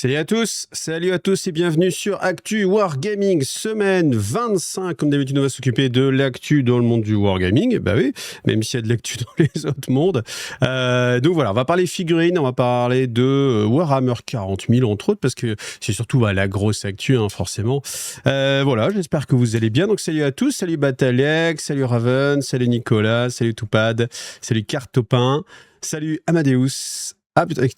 Salut à tous et bienvenue sur Actu Wargaming, semaine 25. Comme d'habitude, on va s'occuper de l'actu dans le monde du Wargaming. Bah oui, même s'il y a de l'actu dans les autres mondes. Donc voilà, on va parler figurines, on va parler de Warhammer 40 000 entre autres, parce que c'est surtout la grosse actu, hein, forcément. Voilà, j'espère que vous allez bien. Donc salut à tous, salut Batalex, salut Raven, salut Nicolas, salut Toupad, salut Cartopin, salut Amadeus. Ah putain,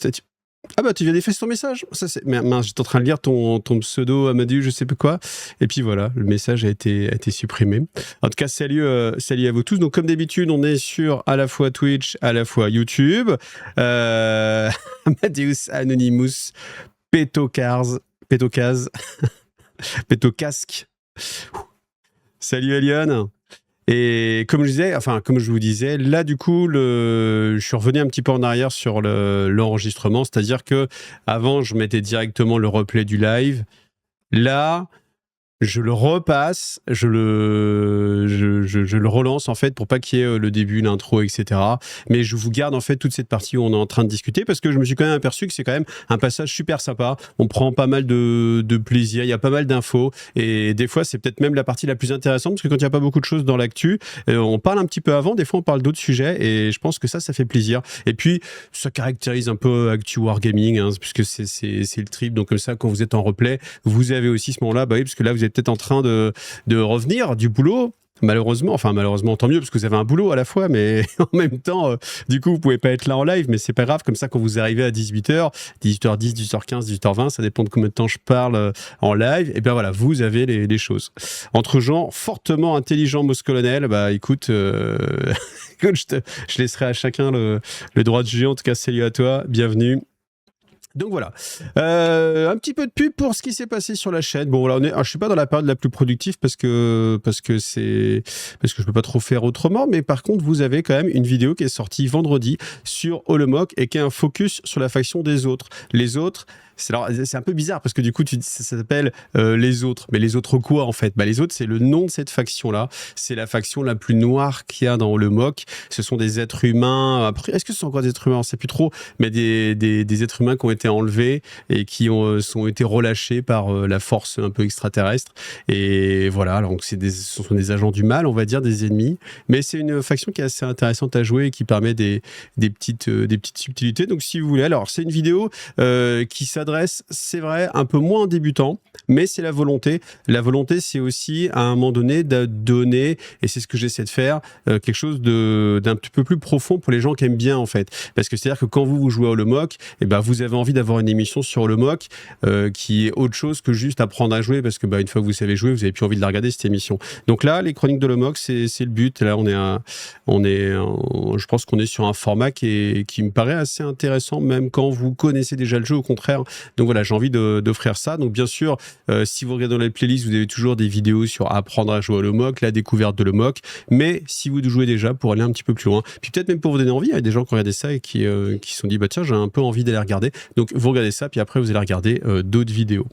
ah bah tu viens d'effacer ton message. Ça c'est mince, j'étais en train de lire ton pseudo Amadeus, je sais pas quoi. Et puis voilà, le message a été supprimé. En tout cas, salut à vous tous. Donc comme d'habitude, on est sur à la fois Twitch, à la fois YouTube. Amadeus Anonymous, Pétocars, Pétocasque. Salut Eliane. Et comme je vous disais, là du coup, je suis revenu un petit peu en arrière sur l'enregistrement, c'est-à-dire que avant je mettais directement le replay du live. Là, je le repasse, je le relance en fait pour pas qu'il y ait le début, l'intro, etc. Mais je vous garde en fait toute cette partie où on est en train de discuter parce que je me suis quand même aperçu que c'est quand même un passage super sympa. On prend pas mal de plaisir, il y a pas mal d'infos et des fois c'est peut-être même la partie la plus intéressante parce que quand il n'y a pas beaucoup de choses dans l'actu, on parle un petit peu avant, des fois on parle d'autres sujets et je pense que ça fait plaisir. Et puis ça caractérise un peu Actu Wargaming, hein, puisque c'est le trip, donc comme ça quand vous êtes en replay, vous avez aussi ce moment-là, bah oui, parce que là vous êtes peut-être en train de revenir du boulot. Malheureusement, tant mieux parce que vous avez un boulot à la fois, mais en même temps, du coup, vous pouvez pas être là en live, mais c'est pas grave. Comme ça, quand vous arrivez à 18h, 18h10, 18h15, 18h20, ça dépend de combien de temps je parle en live, et bien voilà, vous avez les choses. Entre gens fortement intelligents, Moss Colonel, bah écoute, écoute, je laisserai à chacun le droit de juger. En tout cas, salut à toi, bienvenue. Donc voilà, un petit peu de pub pour ce qui s'est passé sur la chaîne. Bon là, je suis pas dans la période la plus productive parce que je peux pas trop faire autrement. Mais par contre, vous avez quand même une vidéo qui est sortie vendredi sur Olomouc et qui est un focus sur la faction des autres. Les autres. C'est un peu bizarre parce que du coup, ça s'appelle les autres. Mais les autres quoi en fait? Bah, les autres, c'est le nom de cette faction-là. C'est la faction la plus noire qu'il y a dans Olomouc. Ce sont des êtres humains. Après, est-ce que ce sont encore des êtres humains? On ne sait plus trop. Mais des êtres humains qui ont été enlevés et qui ont été relâchés par la force un peu extraterrestre. Et voilà, donc ce sont des agents du mal, on va dire, des ennemis. Mais c'est une faction qui est assez intéressante à jouer et qui permet des petites subtilités. Donc si vous voulez, alors c'est une vidéo qui s'adresse, c'est vrai, un peu moins en débutant, mais c'est la volonté. La volonté, c'est aussi, à un moment donné, de donner, et c'est ce que j'essaie de faire, quelque chose d'un petit peu plus profond pour les gens qui aiment bien, en fait. Parce que c'est-à-dire que quand vous jouez à Olomouc, eh ben, vous avez envie d'avoir une émission sur Olomouc qui est autre chose que juste apprendre à jouer, parce que une fois que vous savez jouer, vous n'avez plus envie de la regarder, cette émission. Donc là, les chroniques d'Olomouc, c'est le but. Là, je pense qu'on est sur un format qui me paraît assez intéressant, même quand vous connaissez déjà le jeu, au contraire. Donc voilà, j'ai envie d'offrir ça. Donc bien sûr, si vous regardez dans les playlists, vous avez toujours des vidéos sur apprendre à jouer à Olomouc, la découverte de Olomouc. Mais si vous jouez déjà, pour aller un petit peu plus loin, puis peut-être même pour vous donner envie, il y a des gens qui ont regardé ça et qui se sont dit, tiens, j'ai un peu envie d'aller regarder. Donc vous regardez ça, puis après vous allez regarder d'autres vidéos.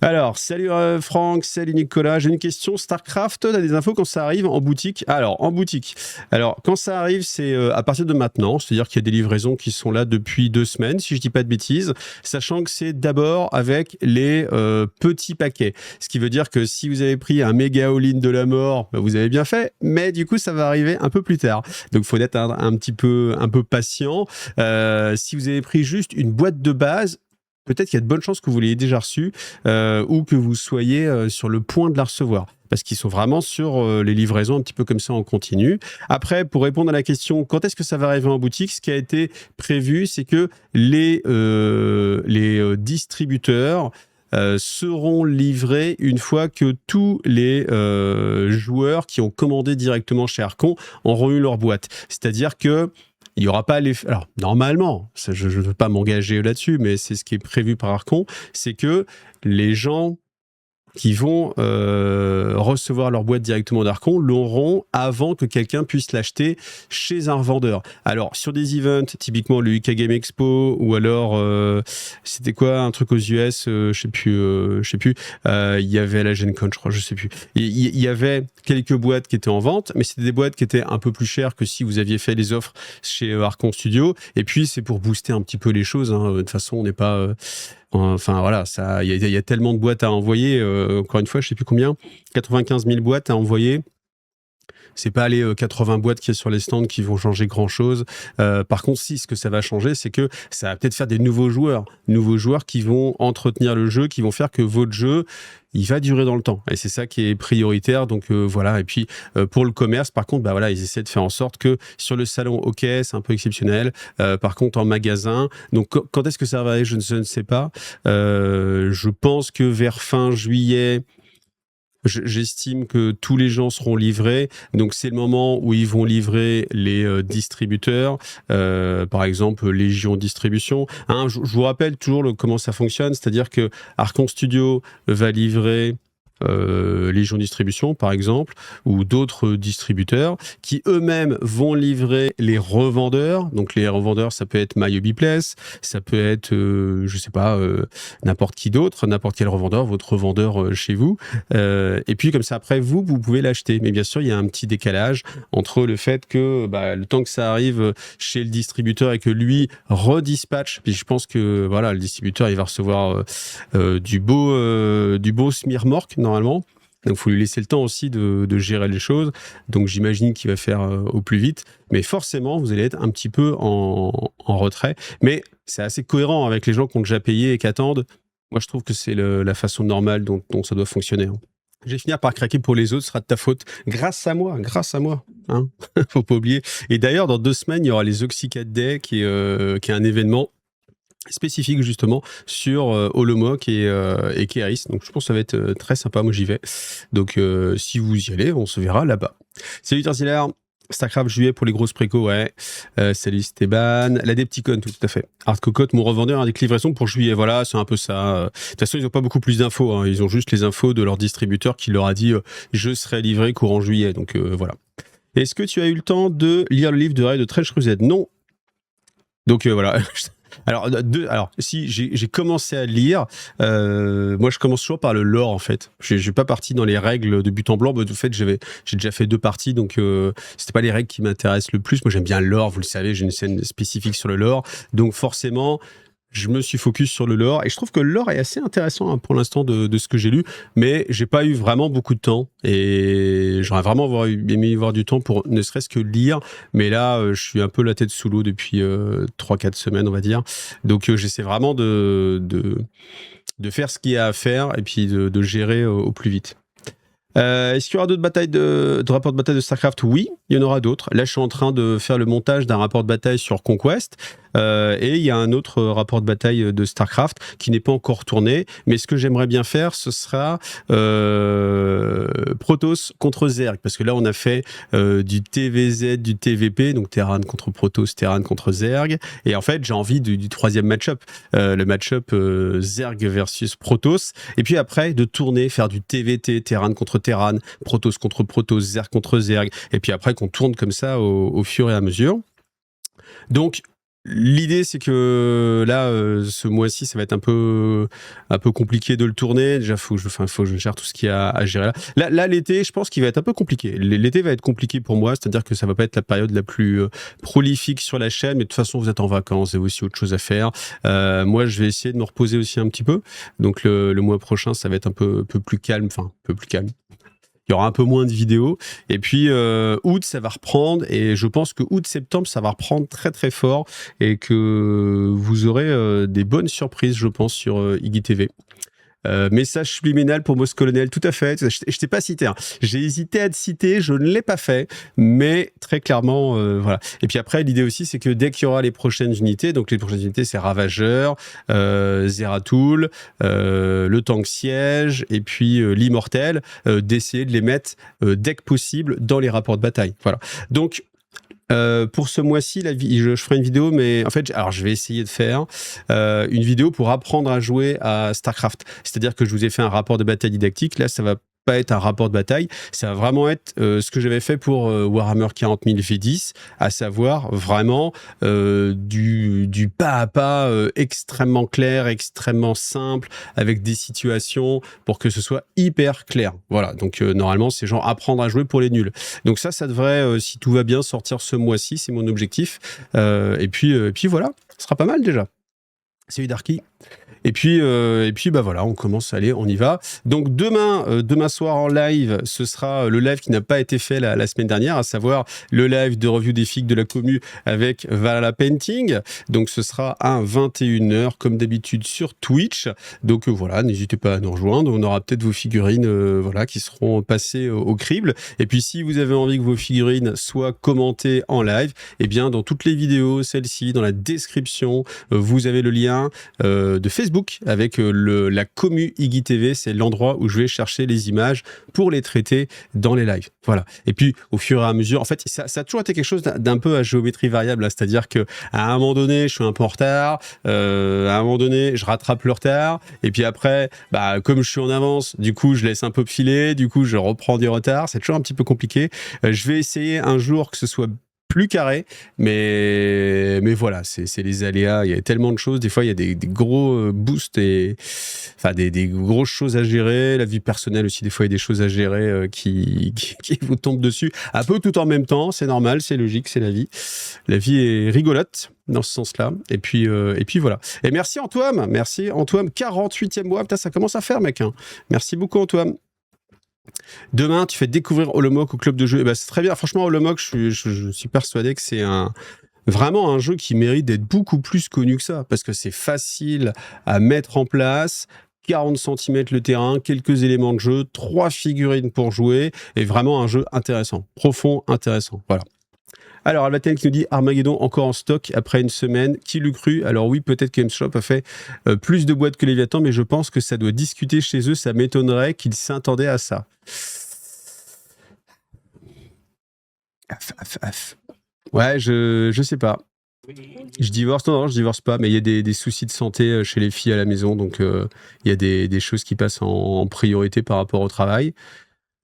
Alors, salut Franck, salut Nicolas. J'ai une question. StarCraft, t'as des infos quand ça arrive en boutique? Alors, en boutique. Alors, quand ça arrive, c'est à partir de maintenant. C'est-à-dire qu'il y a des livraisons qui sont là depuis 2 semaines, si je dis pas de bêtises. Sachant que c'est d'abord avec les petits paquets. Ce qui veut dire que si vous avez pris un méga all-in de la mort, vous avez bien fait. Mais du coup, ça va arriver un peu plus tard. Donc, il faut être un peu patient. Si vous avez pris juste une boîte de base, peut-être qu'il y a de bonnes chances que vous l'ayez déjà reçu ou que vous soyez sur le point de la recevoir. Parce qu'ils sont vraiment sur les livraisons un petit peu comme ça en continu. Après, pour répondre à la question, quand est-ce que ça va arriver en boutique? Ce qui a été prévu, c'est que les distributeurs seront livrés une fois que tous les joueurs qui ont commandé directement chez Archon auront eu leur boîte. C'est-à-dire que il n'y aura pas les... Alors, normalement, je ne veux pas m'engager là-dessus, mais c'est ce qui est prévu par Archon, c'est que les gens qui vont recevoir leur boîte directement d'Archon l'auront avant que quelqu'un puisse l'acheter chez un revendeur. Alors, sur des events, typiquement le UK Game Expo, ou alors, c'était quoi, un truc aux US, je sais plus, il y avait la Gen Con, je crois, je sais plus. Il y avait quelques boîtes qui étaient en vente, mais c'était des boîtes qui étaient un peu plus chères que si vous aviez fait les offres chez Archon Studio. Et puis, c'est pour booster un petit peu les choses, hein. De toute façon, on n'est pas... Enfin voilà, il y a tellement de boîtes à envoyer. Encore une fois, je sais plus combien, 95 000 boîtes à envoyer. C'est pas les 80 boîtes qu'il y a sur les stands qui vont changer grand-chose. Par contre, si, ce que ça va changer, c'est que ça va peut-être faire des nouveaux joueurs qui vont entretenir le jeu, qui vont faire que votre jeu, il va durer dans le temps. Et c'est ça qui est prioritaire. Donc voilà. Et puis pour le commerce, par contre, bah voilà, ils essaient de faire en sorte que sur le salon, ok, c'est un peu exceptionnel. Par contre, en magasin, donc quand est-ce que ça va aller, je ne sais pas. Je pense que vers fin juillet. J'estime que tous les gens seront livrés. Donc, c'est le moment où ils vont livrer les distributeurs. Par exemple, Légion Distribution. Hein, je vous rappelle toujours comment ça fonctionne. C'est-à-dire que Archon Studio va livrer Légion Distribution, par exemple, ou d'autres distributeurs qui eux-mêmes vont livrer les revendeurs. Donc, les revendeurs, ça peut être MyHobbyPlace, ça peut être, je sais pas, n'importe qui d'autre, n'importe quel revendeur, votre revendeur chez vous. Et puis, comme ça, après, vous pouvez l'acheter. Mais bien sûr, il y a un petit décalage entre le fait que le temps que ça arrive chez le distributeur et que lui redispatche, puis je pense que voilà, le distributeur, il va recevoir du beau smirmorque, normalement. Donc, il faut lui laisser le temps aussi de gérer les choses. Donc, j'imagine qu'il va faire au plus vite. Mais forcément, vous allez être un petit peu en retrait. Mais c'est assez cohérent avec les gens qui ont déjà payé et qui attendent. Moi, je trouve que c'est la façon normale dont ça doit fonctionner. Hein. Je vais finir par craquer pour les autres, ce sera de ta faute. Grâce à moi. Hein. Faut pas oublier. Et d'ailleurs, dans 2 semaines, il y aura les Oxycat Day, qui est un événement spécifique justement sur Holomock et Keris. Donc je pense que ça va être très sympa, moi j'y vais. Donc si vous y allez, on se verra là-bas. Salut Tarziller, StarCraft juillet pour les grosses précos, ouais. Salut Stéban, la Depticon, tout à fait. Art Cocotte, mon revendeur, indique livraison pour juillet, voilà, c'est un peu ça. De toute façon, ils n'ont pas beaucoup plus d'infos, hein. Ils ont juste les infos de leur distributeur qui leur a dit je serai livré courant juillet, donc voilà. Est-ce que tu as eu le temps de lire le livre de Ray de Trench Crusade? Non. Donc voilà. Alors si j'ai commencé à lire, moi je commence toujours par le lore en fait. Je suis pas parti dans les règles de but en blanc. En fait, j'ai déjà fait 2 parties, donc c'était pas les règles qui m'intéressent le plus. Moi j'aime bien le lore, vous le savez, j'ai une scène spécifique sur le lore, donc forcément. Je me suis focus sur le lore et je trouve que le lore est assez intéressant pour l'instant de ce que j'ai lu, mais j'ai pas eu vraiment beaucoup de temps et j'aurais vraiment aimé avoir du temps pour ne serait-ce que lire, mais là je suis un peu la tête sous l'eau depuis 3-4 semaines on va dire, donc j'essaie vraiment de faire ce qu'il y a à faire et puis de gérer au plus vite. Est-ce qu'il y aura d'autres batailles de rapports de bataille de StarCraft? Oui, il y en aura d'autres. Là, je suis en train de faire le montage d'un rapport de bataille sur Conquest. Et il y a un autre rapport de bataille de StarCraft qui n'est pas encore tourné. Mais ce que j'aimerais bien faire, ce sera Protoss contre Zerg. Parce que là, on a fait du TVZ, du TVP, donc Terran contre Protoss, Terran contre Zerg. Et en fait, j'ai envie du 3e match-up. Le match-up Zerg versus Protoss. Et puis après, de tourner, faire du TVT, Terran contre Terran, Protoss contre Protoss, Zerg contre Zerg. Et puis après, qu'on tourne comme ça au fur et à mesure. Donc, l'idée, c'est que là, ce mois-ci, ça va être un peu compliqué de le tourner. Déjà, faut que je gère tout ce qu'il y a à gérer là. Là, l'été, je pense qu'il va être un peu compliqué. L'été va être compliqué pour moi, c'est-à-dire que ça va pas être la période la plus prolifique sur la chaîne, mais de toute façon, vous êtes en vacances, vous avez aussi autre chose à faire. Moi, je vais essayer de me reposer aussi un petit peu. Donc, le mois prochain, ça va être un peu plus calme, enfin, un peu plus calme. Il y aura un peu moins de vidéos. Et puis, août, ça va reprendre. Et je pense que août-septembre, ça va reprendre très, très fort. Et que vous aurez des bonnes surprises, je pense, sur IGTV. Message subliminal pour Moss Colonel, tout à fait. Je t'ai pas cité. Hein. J'ai hésité à te citer, je ne l'ai pas fait, mais très clairement, voilà. Et puis après, l'idée aussi, c'est que dès qu'il y aura les prochaines unités, donc les prochaines unités, c'est Ravageur, Zeratul, le tank siège, et puis l'immortel, d'essayer de les mettre dès que possible dans les rapports de bataille. Voilà. Donc pour ce mois-ci, je ferai une vidéo, mais en fait, alors je vais essayer de faire une vidéo pour apprendre à jouer à StarCraft. C'est-à-dire que je vous ai fait un rapport de bataille didactique. Là, ça va pas être un rapport de bataille, ça va vraiment être ce que j'avais fait pour Warhammer 40 000 V10, à savoir vraiment du pas à pas extrêmement clair, extrêmement simple, avec des situations pour que ce soit hyper clair. Voilà, donc normalement c'est genre apprendre à jouer pour les nuls. Donc ça devrait, si tout va bien, sortir ce mois-ci, c'est mon objectif. Et puis voilà, ce sera pas mal déjà. Salut Darky. Bah voilà, on commence, allez, on y va. Donc demain soir en live, ce sera le live qui n'a pas été fait la semaine dernière, à savoir le live de review des figues de la commu avec Valhalla Painting. Donc ce sera à 21h comme d'habitude sur Twitch. Donc voilà, n'hésitez pas à nous rejoindre. On aura peut-être vos figurines voilà, qui seront passées au crible. Et puis si vous avez envie que vos figurines soient commentées en live, eh bien dans toutes les vidéos, celle-ci, dans la description, vous avez le lien de Facebook avec la commu IGTV. C'est l'endroit où je vais chercher les images pour les traiter dans les lives. Voilà. Et puis au fur et à mesure, en fait, ça a toujours été quelque chose d'un peu à géométrie variable. C'est-à-dire que à un moment donné, je suis un peu en retard. À un moment donné, je rattrape le retard. Et puis après, bah, comme je suis en avance, du coup, je laisse un peu filer. Du coup, je reprends du retard. C'est toujours un petit peu compliqué. Je vais essayer un jour que ce soit plus carré, mais voilà, c'est les aléas. Il y a tellement de choses. Des fois, il y a des gros boosts et enfin des grosses choses à gérer. La vie personnelle aussi, des fois, il y a des choses à gérer qui vous tombent dessus. Un peu tout en même temps. C'est normal, c'est logique, c'est la vie. La vie est rigolote dans ce sens-là. Et puis voilà. Et merci Antoine. Merci Antoine. 48e mois. Putain, ça commence à faire, mec. Hein. Merci beaucoup, Antoine. Demain, tu fais découvrir Holomok au club de jeu. Eh ben, c'est très bien. Franchement, Holomok, je suis persuadé que c'est vraiment un jeu qui mérite d'être beaucoup plus connu que ça, parce que c'est facile à mettre en place. 40 cm le terrain, quelques éléments de jeu, 3 figurines pour jouer, et vraiment un jeu intéressant, profond, intéressant. Voilà. Alors, Alvatel qui nous dit Armageddon encore en stock après une semaine. Qui l'eût cru? Alors oui, peut-être que GameStop a fait plus de boîtes que Léviathan, mais je pense que ça doit discuter chez eux. Ça m'étonnerait qu'ils s'attendaient à ça. Ouais, je sais pas. Je divorce, non, je divorce pas, mais il y a des soucis de santé chez les filles à la maison, donc il y a des choses qui passent en priorité par rapport au travail.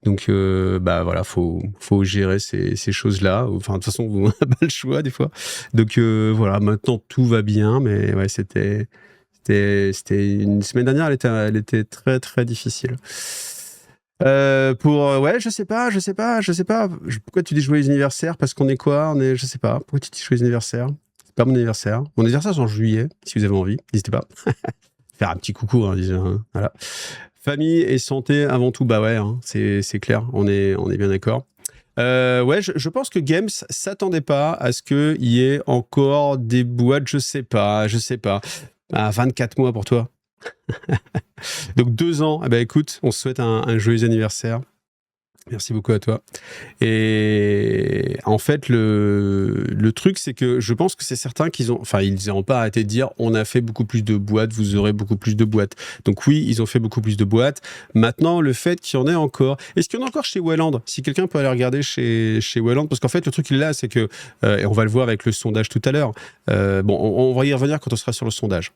Donc, bah voilà, faut gérer ces choses-là. Enfin, de toute façon, on n'a pas le choix des fois. Donc voilà, maintenant tout va bien, mais ouais, c'était une semaine dernière, elle était très très difficile. Ouais, je sais pas. Pourquoi tu dis joyeux anniversaire? Parce qu'on est quoi? Je sais pas. Pourquoi tu dis joyeux anniversaire? C'est pas mon anniversaire. Mon anniversaire c'est en juillet. Si vous avez envie, n'hésitez pas. Faire un petit coucou, hein, voilà. Famille et santé avant tout, bah ouais, hein, c'est clair, on est bien d'accord. Ouais, je pense que Games s'attendait pas à ce qu'il y ait encore des boîtes, je sais pas. Ah, 24 mois pour toi. Donc 2 ans, eh ben écoute, on se souhaite un joyeux anniversaire. Merci beaucoup à toi. Et en fait, le truc, c'est que je pense que c'est certain ils n'ont pas arrêté de dire on a fait beaucoup plus de boîtes, vous aurez beaucoup plus de boîtes. Donc oui, ils ont fait beaucoup plus de boîtes. Maintenant, le fait qu'il y en ait encore, est-ce qu'il y en a encore chez Welland? Si quelqu'un peut aller regarder chez Welland, parce qu'en fait, le truc il est là, c'est que, et on va le voir avec le sondage tout à l'heure. Bon, on va y revenir quand on sera sur le sondage.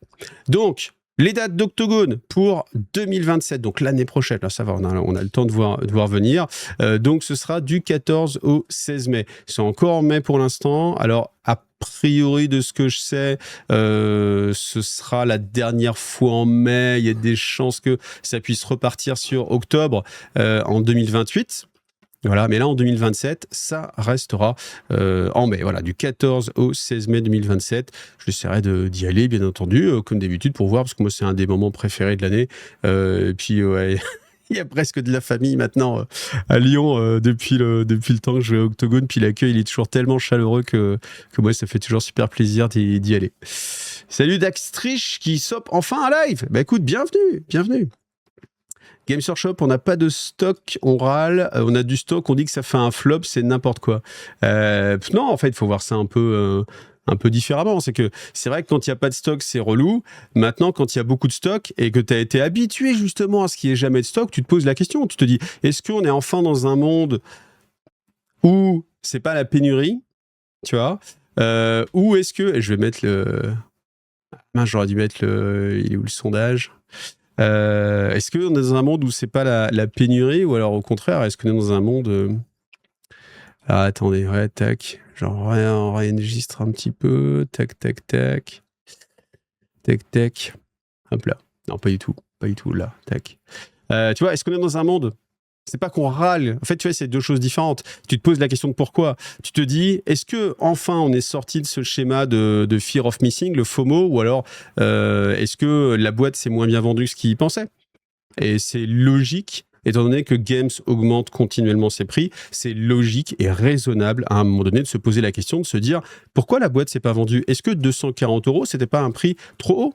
Donc, les dates d'Octogone pour 2027, donc l'année prochaine, là ça va, on a le temps de voir venir. Donc ce sera du 14 au 16 mai. C'est encore en mai pour l'instant. Alors a priori de ce que je sais, ce sera la dernière fois en mai. Il y a des chances que ça puisse repartir sur octobre en 2028. Voilà, mais là en 2027, ça restera en mai. Voilà, du 14 au 16 mai 2027. J'essaierai d'y aller, bien entendu, comme d'habitude, pour voir, parce que moi, c'est un des moments préférés de l'année. Et puis, ouais, il y a presque de la famille maintenant à Lyon depuis le temps que je vais à Octogone. Puis l'accueil, il est toujours tellement chaleureux que moi, ça fait toujours super plaisir d'y aller. Salut Daxtrich qui sope enfin un live. Bah écoute, bienvenue. Games Workshop, on n'a pas de stock, on râle, on a du stock, on dit que ça fait un flop, c'est n'importe quoi. Non, en fait, il faut voir ça un peu différemment. C'est vrai que quand il n'y a pas de stock, c'est relou. Maintenant, quand il y a beaucoup de stock et que tu as été habitué justement à ce qu'il n'y ait jamais de stock, tu te poses la question. Tu te dis, est-ce qu'on est enfin dans un monde où c'est pas la pénurie, tu vois, ou est-ce que... Et je vais mettre le... j'aurais dû mettre le... Il est où le sondage ? Est-ce qu'on est dans un monde où c'est pas la pénurie, ou alors au contraire, est-ce qu'on est dans un monde... Ah, attendez, ouais, tac. Genre, on réenregistre un petit peu. Tac. Hop là. Non, pas du tout, là. Tac. Tu vois, est-ce qu'on est dans un monde C'est pas qu'on râle. En fait, tu vois, c'est deux choses différentes. Tu te poses la question de pourquoi. Tu te dis, est-ce que enfin on est sorti de ce schéma de fear of missing, le FOMO, ou alors est-ce que la boîte s'est moins bien vendue que ce qu'ils pensaient? Et c'est logique, étant donné que Games augmente continuellement ses prix, c'est logique et raisonnable à un moment donné de se poser la question, de se dire pourquoi la boîte s'est pas vendue? Est-ce que 240 €, c'était pas un prix trop haut?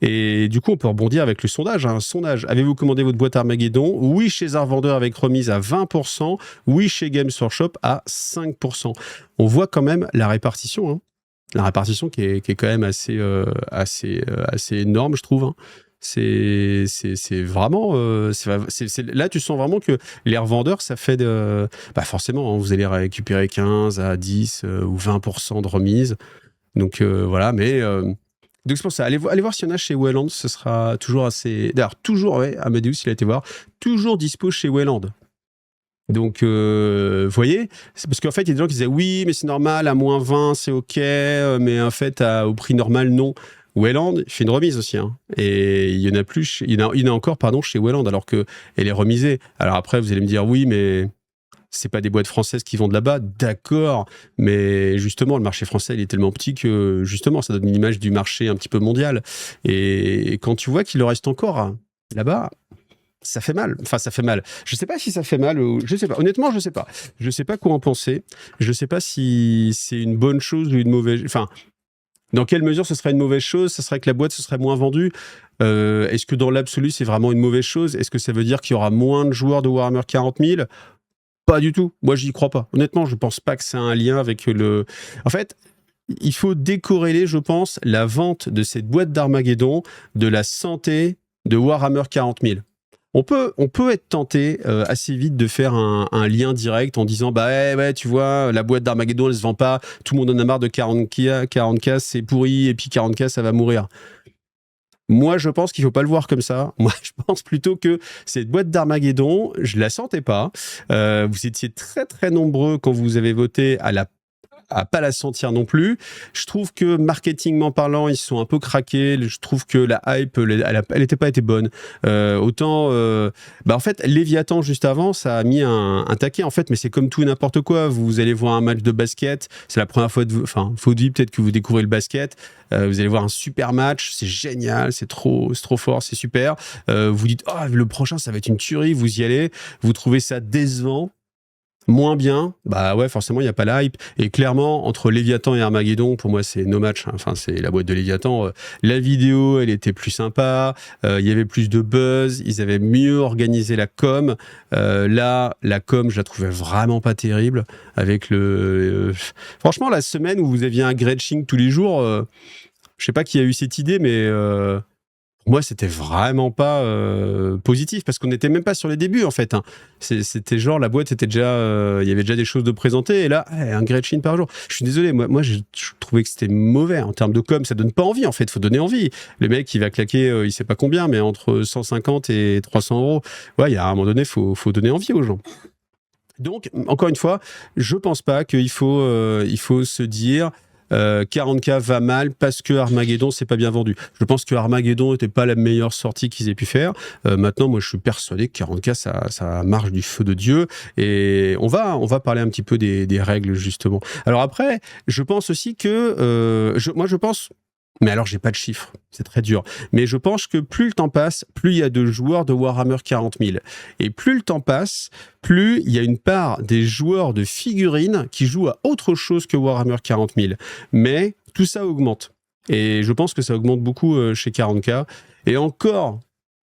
Et du coup, on peut rebondir avec le sondage. Un sondage. Avez-vous commandé votre boîte Armageddon? Oui, chez Arvendeur avec remise à 20%. Oui, chez Games Workshop à 5%. On voit quand même la répartition. Hein. La répartition qui est quand même assez énorme, je trouve. Hein. C'est vraiment... là, tu sens vraiment que les revendeurs, ça fait de... Bah forcément, hein, vous allez récupérer 15 à 10 ou 20% de remise. Donc voilà, mais... donc c'est pour ça, allez voir s'il y en a chez Wayland, ce sera toujours assez... D'ailleurs, toujours, ouais, Amadeus, il a été voir, toujours dispo chez Wayland. Donc, vous voyez, c'est parce qu'en fait, il y a des gens qui disaient oui, mais c'est normal, à moins 20, c'est OK, mais en fait, au prix normal, non. Wayland fait une remise aussi, hein. Et il y en a plus, il y en a encore, pardon, chez Wayland, alors qu'elle est remisée. Alors après, vous allez me dire oui, mais c'est pas des boîtes françaises qui vendent là-bas, d'accord, mais justement, le marché français, il est tellement petit que, justement, ça donne une image du marché un petit peu mondial. Et quand tu vois qu'il en reste encore là-bas, ça fait mal. Enfin, ça fait mal. Je sais pas si ça fait mal ou... Je sais pas. Honnêtement, je sais pas. Je sais pas quoi en penser. Je sais pas si c'est une bonne chose ou une mauvaise... Enfin, dans quelle mesure ce serait une mauvaise chose? Ça serait que la boîte se serait moins vendue? Est-ce que dans l'absolu, c'est vraiment une mauvaise chose? Est-ce que ça veut dire qu'il y aura moins de joueurs de Warhammer 40 000? Pas du tout. Moi, j'y crois pas. Honnêtement, je pense pas que c'est un lien avec le... En fait, il faut décorréler, je pense, la vente de cette boîte d'Armageddon de la santé de Warhammer 40 000. On peut être tenté assez vite de faire un lien direct en disant bah ouais, tu vois, la boîte d'Armageddon, elle se vend pas, tout le monde en a marre de 40K, c'est pourri, et puis 40K, ça va mourir. Moi, je pense qu'il faut pas le voir comme ça. Moi, je pense plutôt que cette boîte d'Armageddon, je la sentais pas. Vous étiez très, très nombreux quand vous avez voté à pas la sentir non plus. Je trouve que marketingment parlant, ils se sont un peu craqués. Je trouve que la hype, elle était pas été bonne. Autant, en fait, Léviathan juste avant, ça a mis un taquet en fait, mais c'est comme tout et n'importe quoi. Vous allez voir un match de basket, c'est la première fois faut dire peut-être que vous découvrez le basket. Vous allez voir un super match, c'est génial, c'est trop fort, c'est super. Vous dites, le prochain, ça va être une tuerie. Vous y allez, vous trouvez ça décevant. Moins bien, bah ouais, forcément, il n'y a pas la hype. Et clairement, entre Léviathan et Armageddon, pour moi, c'est no match. Hein. Enfin, c'est la boîte de Léviathan. La vidéo, elle était plus sympa. Il y avait plus de buzz. Ils avaient mieux organisé la com. Là, la com, je la trouvais vraiment pas terrible. Avec franchement, la semaine où vous aviez un Gretsching tous les jours, je sais pas qui a eu cette idée, mais... Pour moi, c'était vraiment pas positif parce qu'on n'était même pas sur les débuts en fait. Hein. C'était genre la boîte était déjà, il y avait déjà des choses de présenter et là un Gretchen par jour. Je suis désolé, moi je trouvais que c'était mauvais en termes de com, ça donne pas envie en fait. Faut donner envie. Le mec il va claquer, il sait pas combien, mais entre 150 et 300 €. Ouais, il y a un moment donné, faut donner envie aux gens. Donc encore une fois, je pense pas qu'il faut se dire 40K va mal parce que Armageddon s'est pas bien vendu. Je pense que Armageddon n'était pas la meilleure sortie qu'ils aient pu faire. Maintenant, moi, je suis persuadé que 40K, ça marche du feu de Dieu. Et on va parler un petit peu des règles, justement. Alors après, je pense aussi que... je pense... Mais alors, j'ai pas de chiffres, c'est très dur. Mais je pense que plus le temps passe, plus il y a de joueurs de Warhammer 40 000. Et plus le temps passe, plus il y a une part des joueurs de figurines qui jouent à autre chose que Warhammer 40 000. Mais tout ça augmente. Et je pense que ça augmente beaucoup chez 40K. Et encore...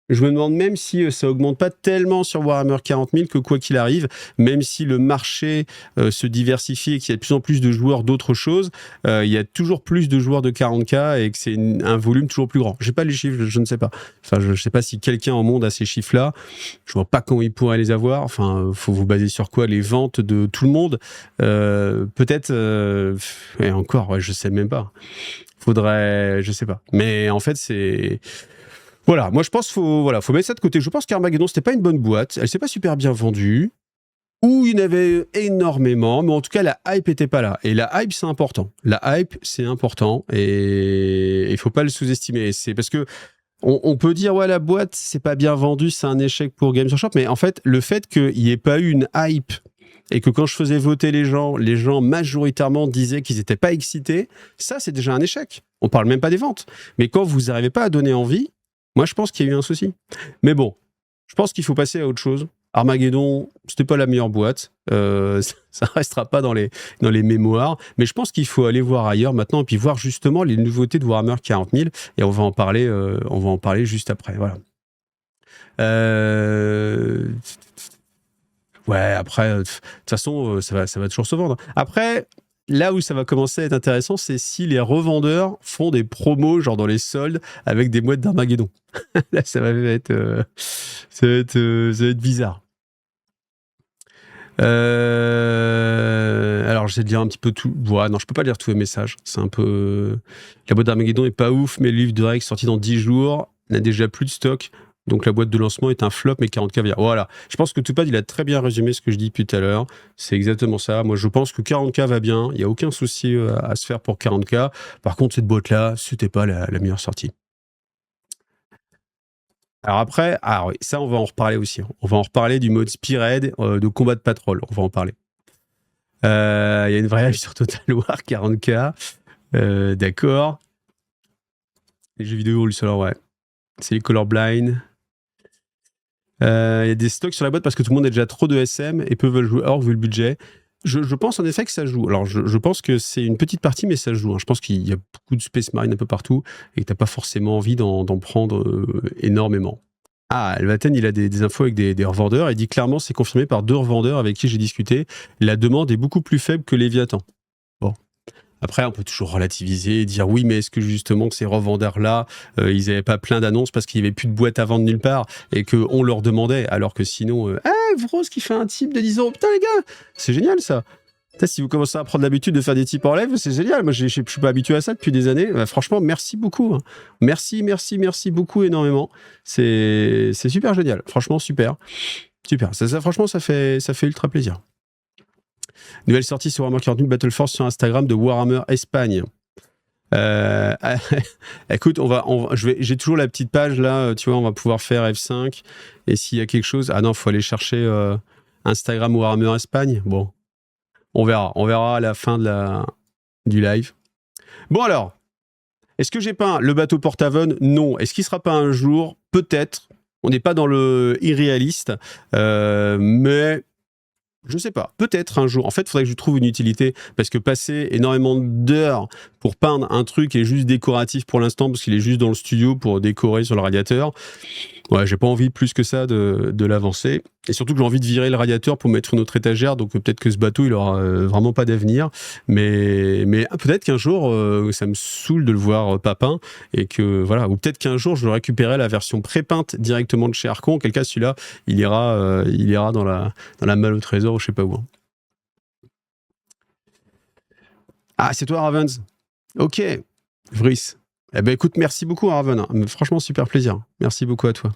Je me demande même si ça augmente pas tellement sur Warhammer 40 000 que quoi qu'il arrive, même si le marché se diversifie et qu'il y a de plus en plus de joueurs d'autres choses, il y a toujours plus de joueurs de 40K et que c'est un volume toujours plus grand. J'ai pas les chiffres, je ne sais pas. Enfin, je sais pas si quelqu'un au monde a ces chiffres-là. Je vois pas comment il pourrait les avoir. Enfin, faut vous baser sur quoi? Les ventes de tout le monde? Peut-être... et encore, ouais, je sais même pas. Faudrait... Je sais pas. Mais en fait, c'est... Voilà, moi je pense qu'il faut mettre ça de côté. Je pense qu'Armageddon, c'était pas une bonne boîte. Elle s'est pas super bien vendue. Ou il y en avait énormément, mais en tout cas, la hype était pas là. Et la hype, c'est important. La hype, c'est important. Et il faut pas le sous-estimer. C'est parce que On peut dire, ouais, la boîte, c'est pas bien vendu, c'est un échec pour Games Workshop, mais en fait, le fait qu'il n'y ait pas eu une hype et que quand je faisais voter les gens majoritairement disaient qu'ils n'étaient pas excités, ça, c'est déjà un échec. On parle même pas des ventes. Mais quand vous n'arrivez pas à donner envie, moi, je pense qu'il y a eu un souci. Mais bon, je pense qu'il faut passer à autre chose. Armageddon, c'était pas la meilleure boîte. Ça restera pas dans les mémoires. Mais je pense qu'il faut aller voir ailleurs maintenant et puis voir justement les nouveautés de Warhammer 40 000. Et on va en parler juste après. Voilà. Ouais, après, de toute façon, ça va toujours se vendre. Après, là où ça va commencer à être intéressant, c'est si les revendeurs font des promos, genre dans les soldes, avec des boîtes d'Armageddon. Là, ça va être bizarre. Alors, j'essaie de lire un petit peu tout. Ouais, non, je peux pas lire tous les messages. C'est un peu. La boîte d'Armageddon est pas ouf, mais le livre de Drake sorti dans 10 jours n'a déjà plus de stock. Donc la boîte de lancement est un flop, mais 40K vient. Voilà. Je pense que Toupad, il a très bien résumé ce que je dis depuis tout à l'heure. C'est exactement ça. Moi, je pense que 40K va bien. Il n'y a aucun souci à se faire pour 40K. Par contre, cette boîte-là, c'était pas la meilleure sortie. Alors après, oui, ça, on va en reparler aussi. On va en reparler du mode Spearhead de combat de patrol. On va en parler. Il y a une vraie live sur Total War 40K. D'accord. Les jeux vidéo, le seul, ouais. C'est les colorblind. Il y a des stocks sur la boîte parce que tout le monde a déjà trop de SM et peu veulent jouer hors vu le budget. Je pense en effet que ça joue. Alors, je pense que c'est une petite partie, mais ça joue. Hein. Je pense qu'il y a beaucoup de Space Marine un peu partout et que tu n'as pas forcément envie d'en prendre énormément. Ah, Elvaten, il a des infos avec des revendeurs. Il dit clairement, c'est confirmé par 2 revendeurs avec qui j'ai discuté. La demande est beaucoup plus faible que Léviathan. Bon. Après, on peut toujours relativiser et dire oui, mais est-ce que justement ces revendeurs-là, ils n'avaient pas plein d'annonces parce qu'il n'y avait plus de boîtes à vendre nulle part et qu'on leur demandait, alors que sinon, Vros qui fait un type de 10 €, putain les gars, c'est génial ça. Putain, si vous commencez à prendre l'habitude de faire des types en live, c'est génial. Moi, je ne suis pas habitué à ça depuis des années. Franchement, merci beaucoup. Hein. Merci beaucoup énormément. C'est super génial. Franchement, super. Super. Ça, franchement, ça fait ultra plaisir. Nouvelle sortie sur Warhammer 40 000 Battle Force sur Instagram de Warhammer Espagne. Écoute, j'ai toujours la petite page là, tu vois, on va pouvoir faire F5 et s'il y a quelque chose, ah non, faut aller chercher Instagram Warhammer Espagne. Bon, on verra à la fin du live. Bon alors, est-ce que j'ai peint le bateau Portaven? Non. Est-ce qu'il sera pas un jour? Peut-être. On n'est pas dans le irréaliste, mais je sais pas, peut-être un jour. En fait, il faudrait que je trouve une utilité, parce que passer énormément d'heures pour peindre un truc qui est juste décoratif pour l'instant, parce qu'il est juste dans le studio pour décorer sur le radiateur, ouais, j'ai pas envie plus que ça de l'avancer. Et surtout que j'ai envie de virer le radiateur pour mettre une autre étagère, donc peut-être que ce bateau, il aura vraiment pas d'avenir. Mais peut-être qu'un jour, ça me saoule de le voir pas peint, et que voilà, ou peut-être qu'un jour, je récupérerai la version pré-peinte directement de chez Arcon. En quel cas, celui-là, il ira dans la malle au trésor, ou je sais pas où. Ah, c'est toi, Ravens. Ok, Vris. Eh ben écoute, merci beaucoup, Raven. Franchement, super plaisir. Merci beaucoup à toi.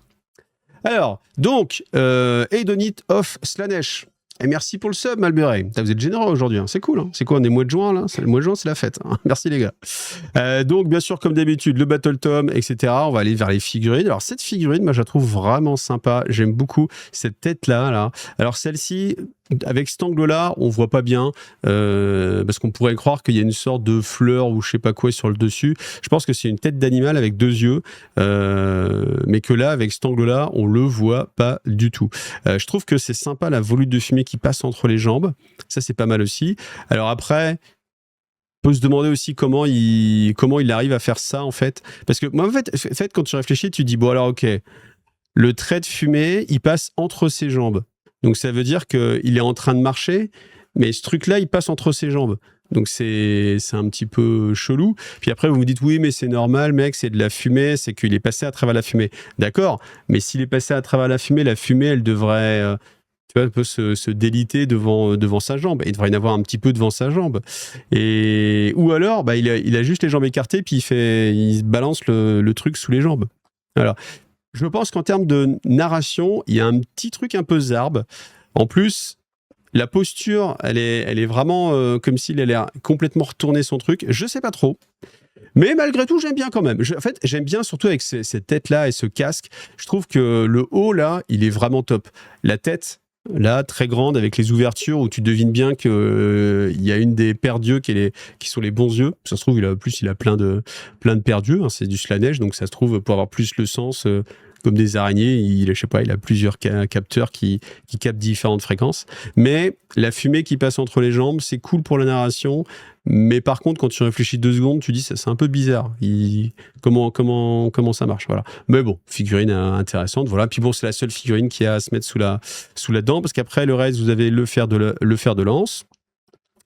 Alors, donc, Eidonite of Slanesh. Et merci pour le sub, Malbury. Vous êtes généreux aujourd'hui, hein. C'est cool. Hein. C'est quoi, on est mois de juin, là? Le mois de juin, c'est la fête. Hein. Merci, les gars. Donc, bien sûr, comme d'habitude, le Battle Tom, etc. On va aller vers les figurines. Alors, cette figurine, moi, je la trouve vraiment sympa. J'aime beaucoup cette tête-là. Là. Alors, celle-ci, avec cet angle-là, on voit pas bien, parce qu'on pourrait croire qu'il y a une sorte de fleur ou je sais pas quoi sur le dessus. Je pense que c'est une tête d'animal avec 2 yeux, mais que là, avec cet angle-là, on le voit pas du tout. Je trouve que c'est sympa la volute de fumée qui passe entre les jambes. Ça, c'est pas mal aussi. Alors après, on peut se demander aussi comment il arrive à faire ça, en fait. Parce que moi, en fait, quand tu réfléchis, tu dis, bon, alors, ok, le trait de fumée, il passe entre ses jambes. Donc ça veut dire qu'il est en train de marcher, mais ce truc-là, il passe entre ses jambes. Donc c'est un petit peu chelou. Puis après, vous me dites, oui, mais c'est normal, mec, c'est de la fumée, c'est qu'il est passé à travers la fumée. D'accord, mais s'il est passé à travers la fumée, elle devrait tu vois, un peu se déliter devant sa jambe. Il devrait y en avoir un petit peu devant sa jambe. Ou alors, bah, il a juste les jambes écartées, puis il balance le truc sous les jambes. Alors, je pense qu'en termes de narration, il y a un petit truc un peu zarbe. En plus, la posture, elle est vraiment comme s'il allait complètement retourner son truc. Je sais pas trop. Mais malgré tout, j'aime bien quand même. En fait, j'aime bien surtout avec cette tête-là et ce casque. Je trouve que le haut, là, il est vraiment top. La tête, là, très grande, avec les ouvertures, où tu devines bien qu'il y a une des paires d'yeux qui sont les bons yeux. Ça se trouve, il a plein de paires d'yeux. Hein, c'est du Slanesh, donc ça se trouve, pour avoir plus le sens, comme des araignées, je sais pas, il a plusieurs capteurs qui captent différentes fréquences. Mais la fumée qui passe entre les jambes, c'est cool pour la narration. Mais par contre, quand tu réfléchis 2 secondes, tu dis ça, c'est un peu bizarre. Comment ça marche, voilà. Mais bon, figurine intéressante, voilà. Puis bon, c'est la seule figurine qui a à se mettre sous la dent, parce qu'après le reste, vous avez le fer de lance,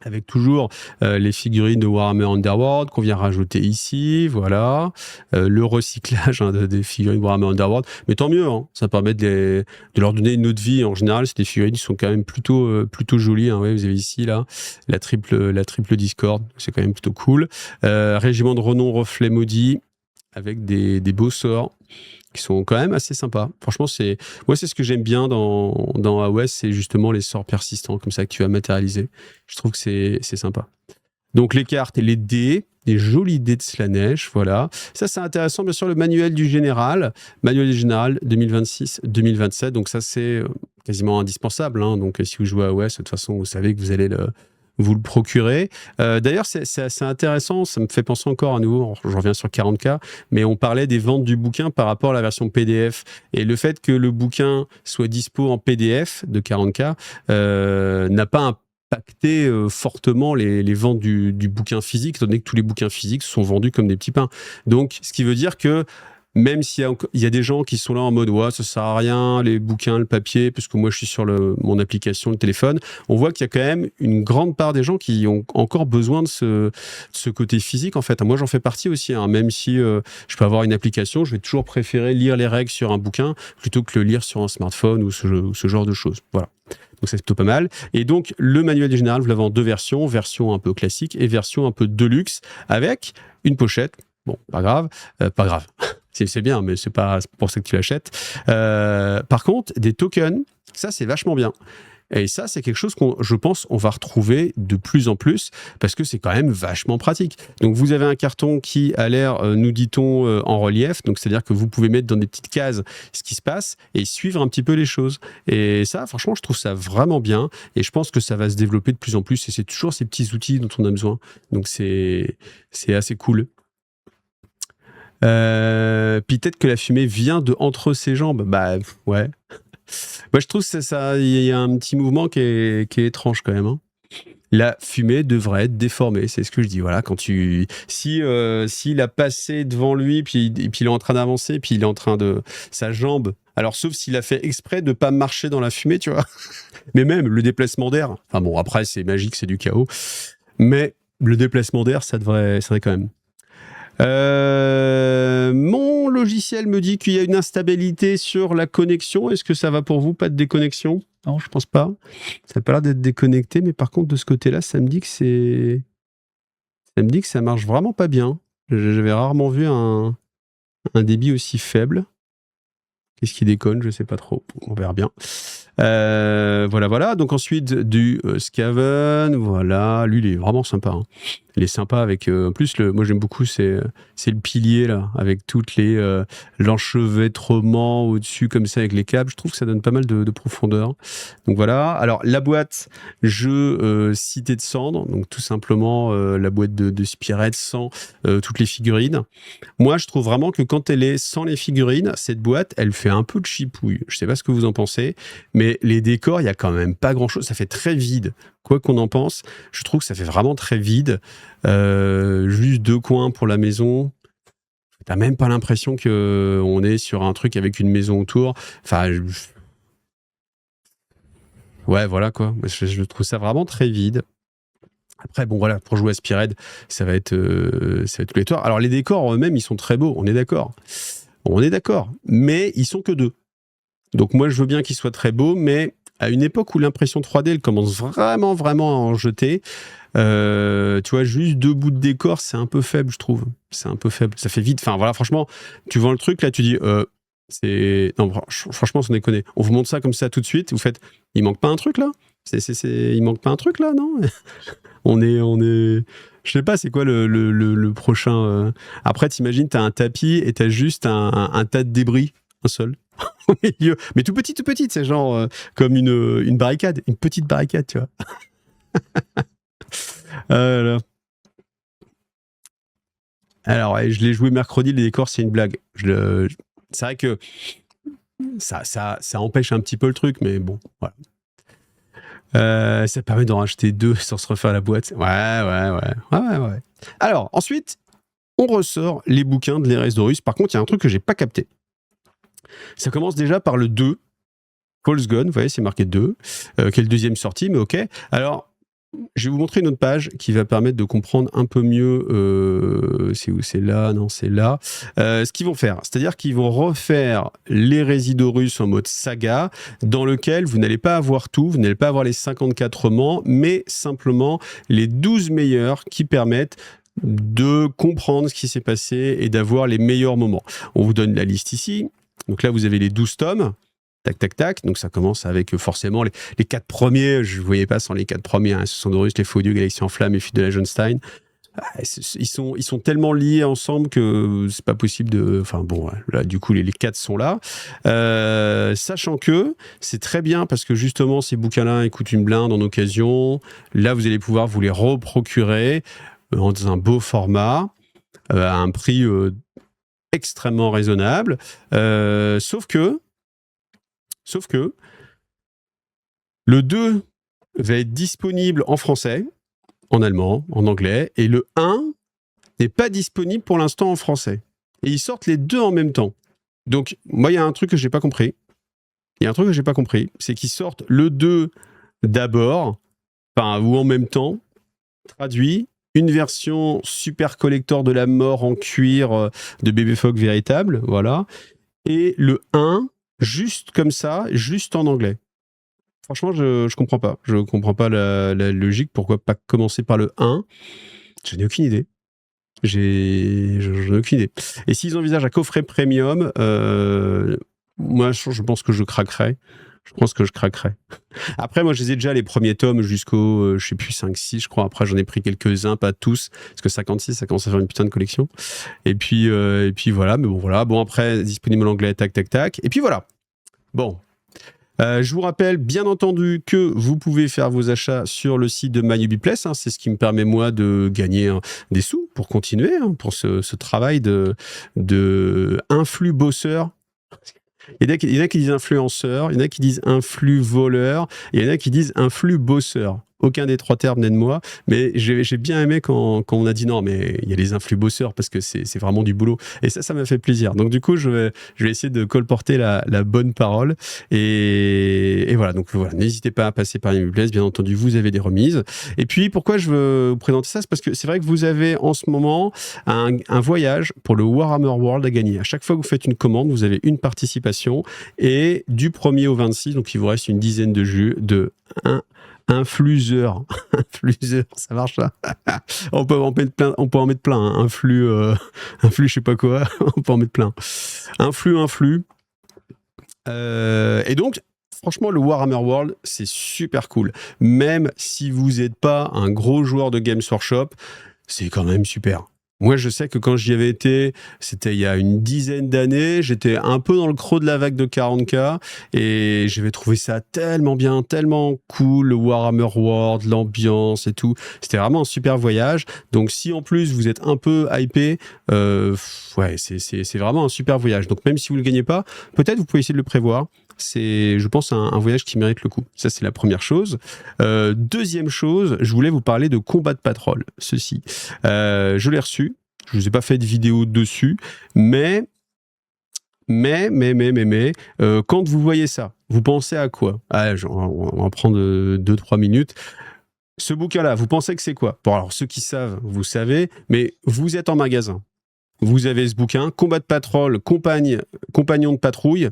avec toujours les figurines de Warhammer Underworld qu'on vient rajouter ici, voilà. Le recyclage des figurines Warhammer Underworld. Mais tant mieux, hein, ça permet de leur donner une autre vie. En général, c'est des figurines qui sont quand même plutôt jolies. Hein. Ouais, vous avez ici là, la triple Discord, c'est quand même plutôt cool. Régiment de renom reflet maudit, avec des beaux sorts qui sont quand même assez sympas. Franchement, moi, c'est ce que j'aime bien dans AOS, c'est justement les sorts persistants, comme ça, que tu vas matérialiser. Je trouve que c'est sympa. Donc, les cartes et les dés, des jolis dés de Slanesh, voilà. Ça, c'est intéressant, bien sûr, le manuel du général 2026-2027. Donc, ça, c'est quasiment indispensable. Hein. Donc, si vous jouez à AOS, de toute façon, vous savez que vous allez vous le procurer. D'ailleurs, c'est assez intéressant, ça me fait penser encore à nouveau, je reviens sur 40K, mais on parlait des ventes du bouquin par rapport à la version PDF. Et le fait que le bouquin soit dispo en PDF de 40K n'a pas impacté fortement les ventes du bouquin physique, étant donné que tous les bouquins physiques sont vendus comme des petits pains. Donc, ce qui veut dire que même s'il y a des gens qui sont là en mode ouais, ça sert à rien, les bouquins, le papier, parce que moi je suis sur mon application, le téléphone, on voit qu'il y a quand même une grande part des gens qui ont encore besoin de ce côté physique en fait. Moi j'en fais partie aussi, hein. Même si je peux avoir une application, je vais toujours préférer lire les règles sur un bouquin plutôt que le lire sur un smartphone ou ce genre de choses. Voilà. Donc c'est plutôt pas mal. Et donc le manuel du général, vous l'avez en 2 versions, version un peu classique et version un peu deluxe, avec une pochette. Bon, pas grave. C'est bien, mais c'est pas pour ça que tu l'achètes. Par contre, des tokens, ça, c'est vachement bien. Et ça, c'est quelque chose je pense, on va retrouver de plus en plus, parce que c'est quand même vachement pratique. Donc, vous avez un carton qui a l'air, nous dit-on, en relief. Donc, c'est-à-dire que vous pouvez mettre dans des petites cases ce qui se passe et suivre un petit peu les choses. Et ça, franchement, je trouve ça vraiment bien. Et je pense que ça va se développer de plus en plus. Et c'est toujours ces petits outils dont on a besoin. Donc, c'est assez cool. Puis peut-être que la fumée vient de entre ses jambes. Bah ouais. Moi je trouve que ça, il y a un petit mouvement qui est étrange quand même. Hein. La fumée devrait être déformée, c'est ce que je dis. Voilà, s'il a passé devant lui, puis il est en train d'avancer, puis il est en train sa jambe. Alors sauf s'il a fait exprès de pas marcher dans la fumée, tu vois. Mais même le déplacement d'air. Enfin bon, après c'est magique, c'est du chaos. Mais le déplacement d'air, ça devrait quand même. Mon logiciel me dit qu'il y a une instabilité sur la connexion. Est-ce que ça va pour vous? Pas de déconnexion? Non, je pense pas. Ça n'a pas l'air d'être déconnecté, mais par contre, de ce côté-là, ça me dit que ça marche vraiment pas bien. J'avais rarement vu un débit aussi faible. Qu'est-ce qui déconne? Je sais pas trop. On verra bien. Voilà. Donc ensuite, du Skaven. Voilà. Lui, il est vraiment sympa. Hein. Il est sympa avec... en plus, moi, j'aime beaucoup, c'est le pilier, là, avec toutes l'enchevêtrement au-dessus, comme ça, avec les câbles. Je trouve que ça donne pas mal de profondeur. Donc voilà. Alors, la boîte, Cité de Cendres. Donc, tout simplement, la boîte de Spirit sans toutes les figurines. Moi, je trouve vraiment que quand elle est sans les figurines, cette boîte, elle fait un peu de chipouille. Je sais pas ce que vous en pensez, mais les décors, il y a quand même pas grand-chose. Ça fait très vide. Quoi qu'on en pense, je trouve que ça fait vraiment très vide. Juste 2 coins pour la maison. T'as même pas l'impression qu'on est sur un truc avec une maison autour. Enfin, ouais, voilà quoi. Je trouve ça vraiment très vide. Après, bon voilà, pour jouer à Spired, ça va être tous les toits. Alors les décors eux-mêmes, ils sont très beaux, on est d'accord. Mais ils sont que 2. Donc moi, je veux bien qu'ils soient très beaux, mais à une époque où l'impression 3D, elle commence vraiment à en jeter, tu vois, juste 2 bouts de décor, c'est un peu faible, je trouve. C'est un peu faible. Ça fait vite. Enfin, voilà, franchement, tu vends le truc, là, tu dis, non, franchement, sans déconner. On vous montre ça comme ça tout de suite. Vous faites, il manque pas un truc, là? Il manque pas un truc, là, non? on est... Je sais pas, c'est quoi le prochain. Après, t'imagines, t'as un tapis et t'as juste un tas de débris, un seul, au milieu. Mais tout petit, c'est genre comme une barricade, une petite barricade, tu vois. Là. Alors, ouais, je l'ai joué mercredi, les décors, c'est une blague. C'est vrai que ça empêche un petit peu le truc, mais bon, voilà. Ça permet d'en racheter deux sans se refaire la boîte. Ouais. Alors, ensuite, on ressort les bouquins de l'Erez Dorus. Par contre, il y a un truc que j'ai pas capté. Ça commence déjà par le 2, False Gone, vous voyez, c'est marqué 2, qui est le deuxième sorti, mais ok. Alors, je vais vous montrer une autre page qui va permettre de comprendre un peu mieux. C'est où? C'est là? Non, c'est là. Ce qu'ils vont faire, c'est-à-dire qu'ils vont refaire l'Hérésie d'Horus en mode saga, dans lequel vous n'allez pas avoir tout, vous n'allez pas avoir les 54 romans, mais simplement les 12 meilleurs qui permettent de comprendre ce qui s'est passé et d'avoir les meilleurs moments. On vous donne la liste ici. Donc là, vous avez les 12 tomes. Tac, tac, tac. Donc ça commence avec forcément les 4 premiers. Je ne voyais pas sans les 4 premiers. Hein. Ce sont Dorus, les Faux Dieux, Galaxie en Flammes et Fuite de la Johnstein. Ils sont tellement liés ensemble que c'est pas possible de. Enfin bon, là, du coup, les 4 sont là. Sachant que c'est très bien parce que justement, ces bouquins-là, ils coûtent une blinde en occasion. Là, vous allez pouvoir vous les reprocurer dans un beau format, à un prix extrêmement raisonnable. Sauf que le 2 va être disponible en français, en allemand, en anglais, et le 1 n'est pas disponible pour l'instant en français. Et ils sortent les deux en même temps. Donc, moi, il y a un truc que j'ai pas compris. C'est qu'ils sortent le 2 d'abord, ou en même temps, traduit, une version super collector de la mort en cuir de Bébé Phoque véritable, voilà, et le 1 juste comme ça, juste en anglais. Franchement, je comprends pas. Je comprends pas la logique. Pourquoi pas commencer par le 1? Je n'ai aucune idée. J'en ai aucune idée. Et s'ils envisagent un coffret premium, moi, je pense que je craquerais. Après, moi, je les ai déjà les premiers tomes jusqu'au, je sais plus, 5-6, je crois. Après, j'en ai pris quelques-uns, pas tous, parce que 56, ça commence à faire une putain de collection. Et puis voilà. Mais bon, voilà. Bon, après, disponible en anglais, tac, tac, tac. Et puis voilà. Bon. Je vous rappelle, bien entendu, que vous pouvez faire vos achats sur le site de MyUbiPlace. Hein, c'est ce qui me permet, moi, de gagner des sous pour continuer, pour ce travail de influx bosseur. Il y en a qui disent influenceur, il y en a qui disent influx voleur, et il y en a qui disent influx bosseur. Aucun des trois termes n'est de moi, mais j'ai bien aimé quand on a dit non, mais il y a les influx bosseurs parce que c'est vraiment du boulot. Et ça m'a fait plaisir. Donc du coup, je vais essayer de colporter la bonne parole. Et voilà, donc voilà, n'hésitez pas à passer par MyUbiPlace. Bien entendu, vous avez des remises. Et puis, pourquoi je veux vous présenter ça? C'est parce que c'est vrai que vous avez en ce moment un voyage pour le Warhammer World à gagner. À chaque fois que vous faites une commande, vous avez une participation. Et du 1er au 26, donc il vous reste une dizaine de jeux de influseur. Influseur, ça marche ça. On peut en mettre plein. Hein. Influx, je sais pas quoi. On peut en mettre plein. Influx. Et donc, franchement, le Warhammer World, c'est super cool. Même si vous n'êtes pas un gros joueur de Games Workshop, c'est quand même super. Moi, je sais que quand j'y avais été, c'était il y a une dizaine d'années, j'étais un peu dans le creux de la vague de 40K et j'avais trouvé ça tellement bien, tellement cool, le Warhammer World, l'ambiance et tout. C'était vraiment un super voyage. Donc, si en plus vous êtes un peu hypé, ouais, c'est vraiment un super voyage. Donc, même si vous ne le gagnez pas, peut-être vous pouvez essayer de le prévoir. C'est, je pense, un voyage qui mérite le coup. Ça, c'est la première chose. Deuxième chose, je voulais vous parler de Combat de Patrol. Ceci. Je l'ai reçu. Je ne vous ai pas fait de vidéo dessus. Mais, quand vous voyez ça, vous pensez à quoi? On va prendre 2-3 minutes. Ce bouquin-là, vous pensez que c'est quoi? Bon, alors, ceux qui savent, vous savez, mais vous êtes en magasin. Vous avez ce bouquin, Combat de Patrol, compagnon de patrouille.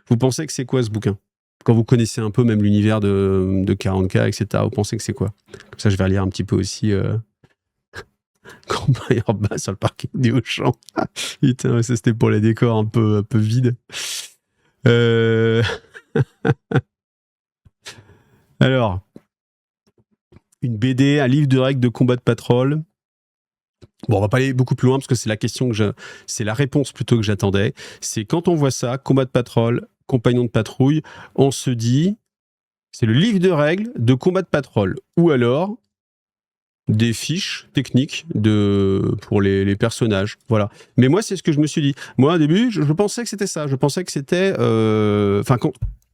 Vous pensez que c'est quoi ce bouquin? Quand vous connaissez un peu même l'univers de 40K, etc., vous pensez que c'est quoi? Comme ça, je vais relire un petit peu aussi Combat en bas sur le parking du Auchan. Putain, ça c'était pour les décors un peu vides. Alors, une BD, un livre de règles de Combat de Patrol. Bon, on va pas aller beaucoup plus loin parce que c'est la réponse plutôt que j'attendais. C'est quand on voit ça, combat de patrol, compagnon de patrouille, on se dit, c'est le livre de règles de combat de patrol. Ou alors, des fiches techniques pour les personnages. Voilà. Mais moi, c'est ce que je me suis dit. Moi, au début, je pensais que c'était ça. Je pensais que c'était... Enfin,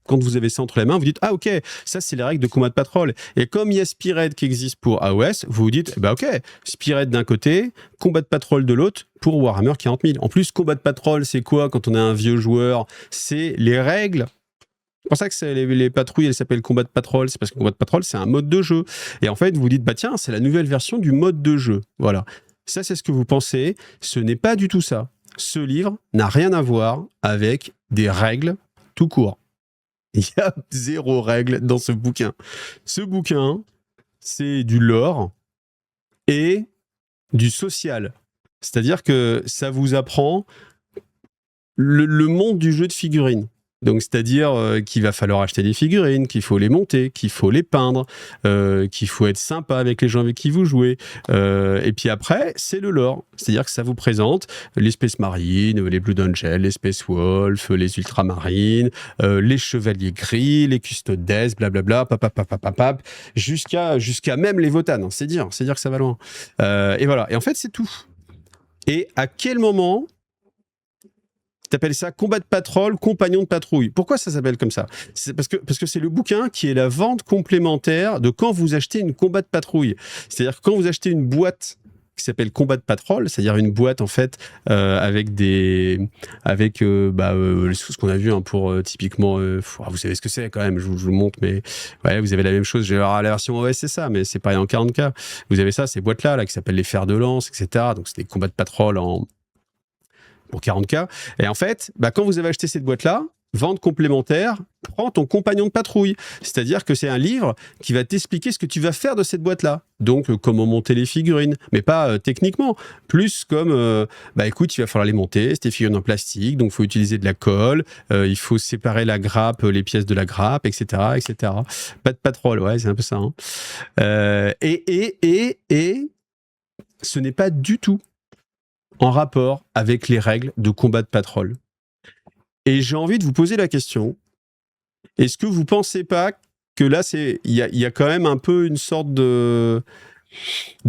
quand vous avez ça entre les mains, vous dites, ah ok, ça c'est les règles de combat de patrol. Et comme il y a Spearhead qui existe pour AOS, vous vous dites, bah ok, Spearhead d'un côté, combat de patrol de l'autre pour Warhammer 40 000. En plus, combat de patrol, c'est quoi quand on est un vieux joueur? C'est les règles. C'est pour ça que les patrouilles, elles s'appellent combat de patrol. C'est parce que combat de patrol, c'est un mode de jeu. Et en fait, vous vous dites, bah tiens, c'est la nouvelle version du mode de jeu. Voilà. Ça, c'est ce que vous pensez. Ce n'est pas du tout ça. Ce livre n'a rien à voir avec des règles tout court. Il y a 0 règle dans ce bouquin. Ce bouquin, c'est du lore et du social. C'est-à-dire que ça vous apprend le monde du jeu de figurines. Donc, c'est-à-dire qu'il va falloir acheter des figurines, qu'il faut les monter, qu'il faut les peindre, qu'il faut être sympa avec les gens avec qui vous jouez. Et puis après, c'est le lore. C'est-à-dire que ça vous présente les Space Marines, les Blood Angels, les Space Wolves, les Ultramarines, les Chevaliers Gris, les Custodes, blablabla, papapapapapap, jusqu'à même les Votannes. C'est dire que ça va loin. Et voilà. Et en fait, c'est tout. Et à quel moment... T'appelles ça combat de patrol, compagnon de patrouille. Pourquoi ça s'appelle comme ça? C'est parce que c'est le bouquin qui est la vente complémentaire de quand vous achetez une combat de patrouille. C'est-à-dire que quand vous achetez une boîte qui s'appelle combat de patrol, c'est-à-dire une boîte en fait avec ce qu'on a vu hein, pour typiquement, vous savez ce que c'est quand même, je vous le montre, mais ouais, vous avez la même chose. La version OS c'est ça, mais c'est pareil en 40K. Vous avez ça, ces boîtes là qui s'appellent les fers de lance, etc. Donc c'est des combats de patrol pour 40K. Et en fait, quand vous avez acheté cette boîte-là, vente complémentaire, prends ton compagnon de patrouille. C'est-à-dire que c'est un livre qui va t'expliquer ce que tu vas faire de cette boîte-là. Donc, comment monter les figurines. Mais pas techniquement. Plus comme, écoute, il va falloir les monter. C'est des figurines en plastique, donc il faut utiliser de la colle. Il faut séparer la grappe, les pièces de la grappe, etc., etc. Pas de patrol, ouais, c'est un peu ça. Hein. Et ce n'est pas du tout en rapport avec les règles de combat de patrol. Et j'ai envie de vous poser la question, est-ce que vous pensez pas que là, il y a quand même un peu une sorte de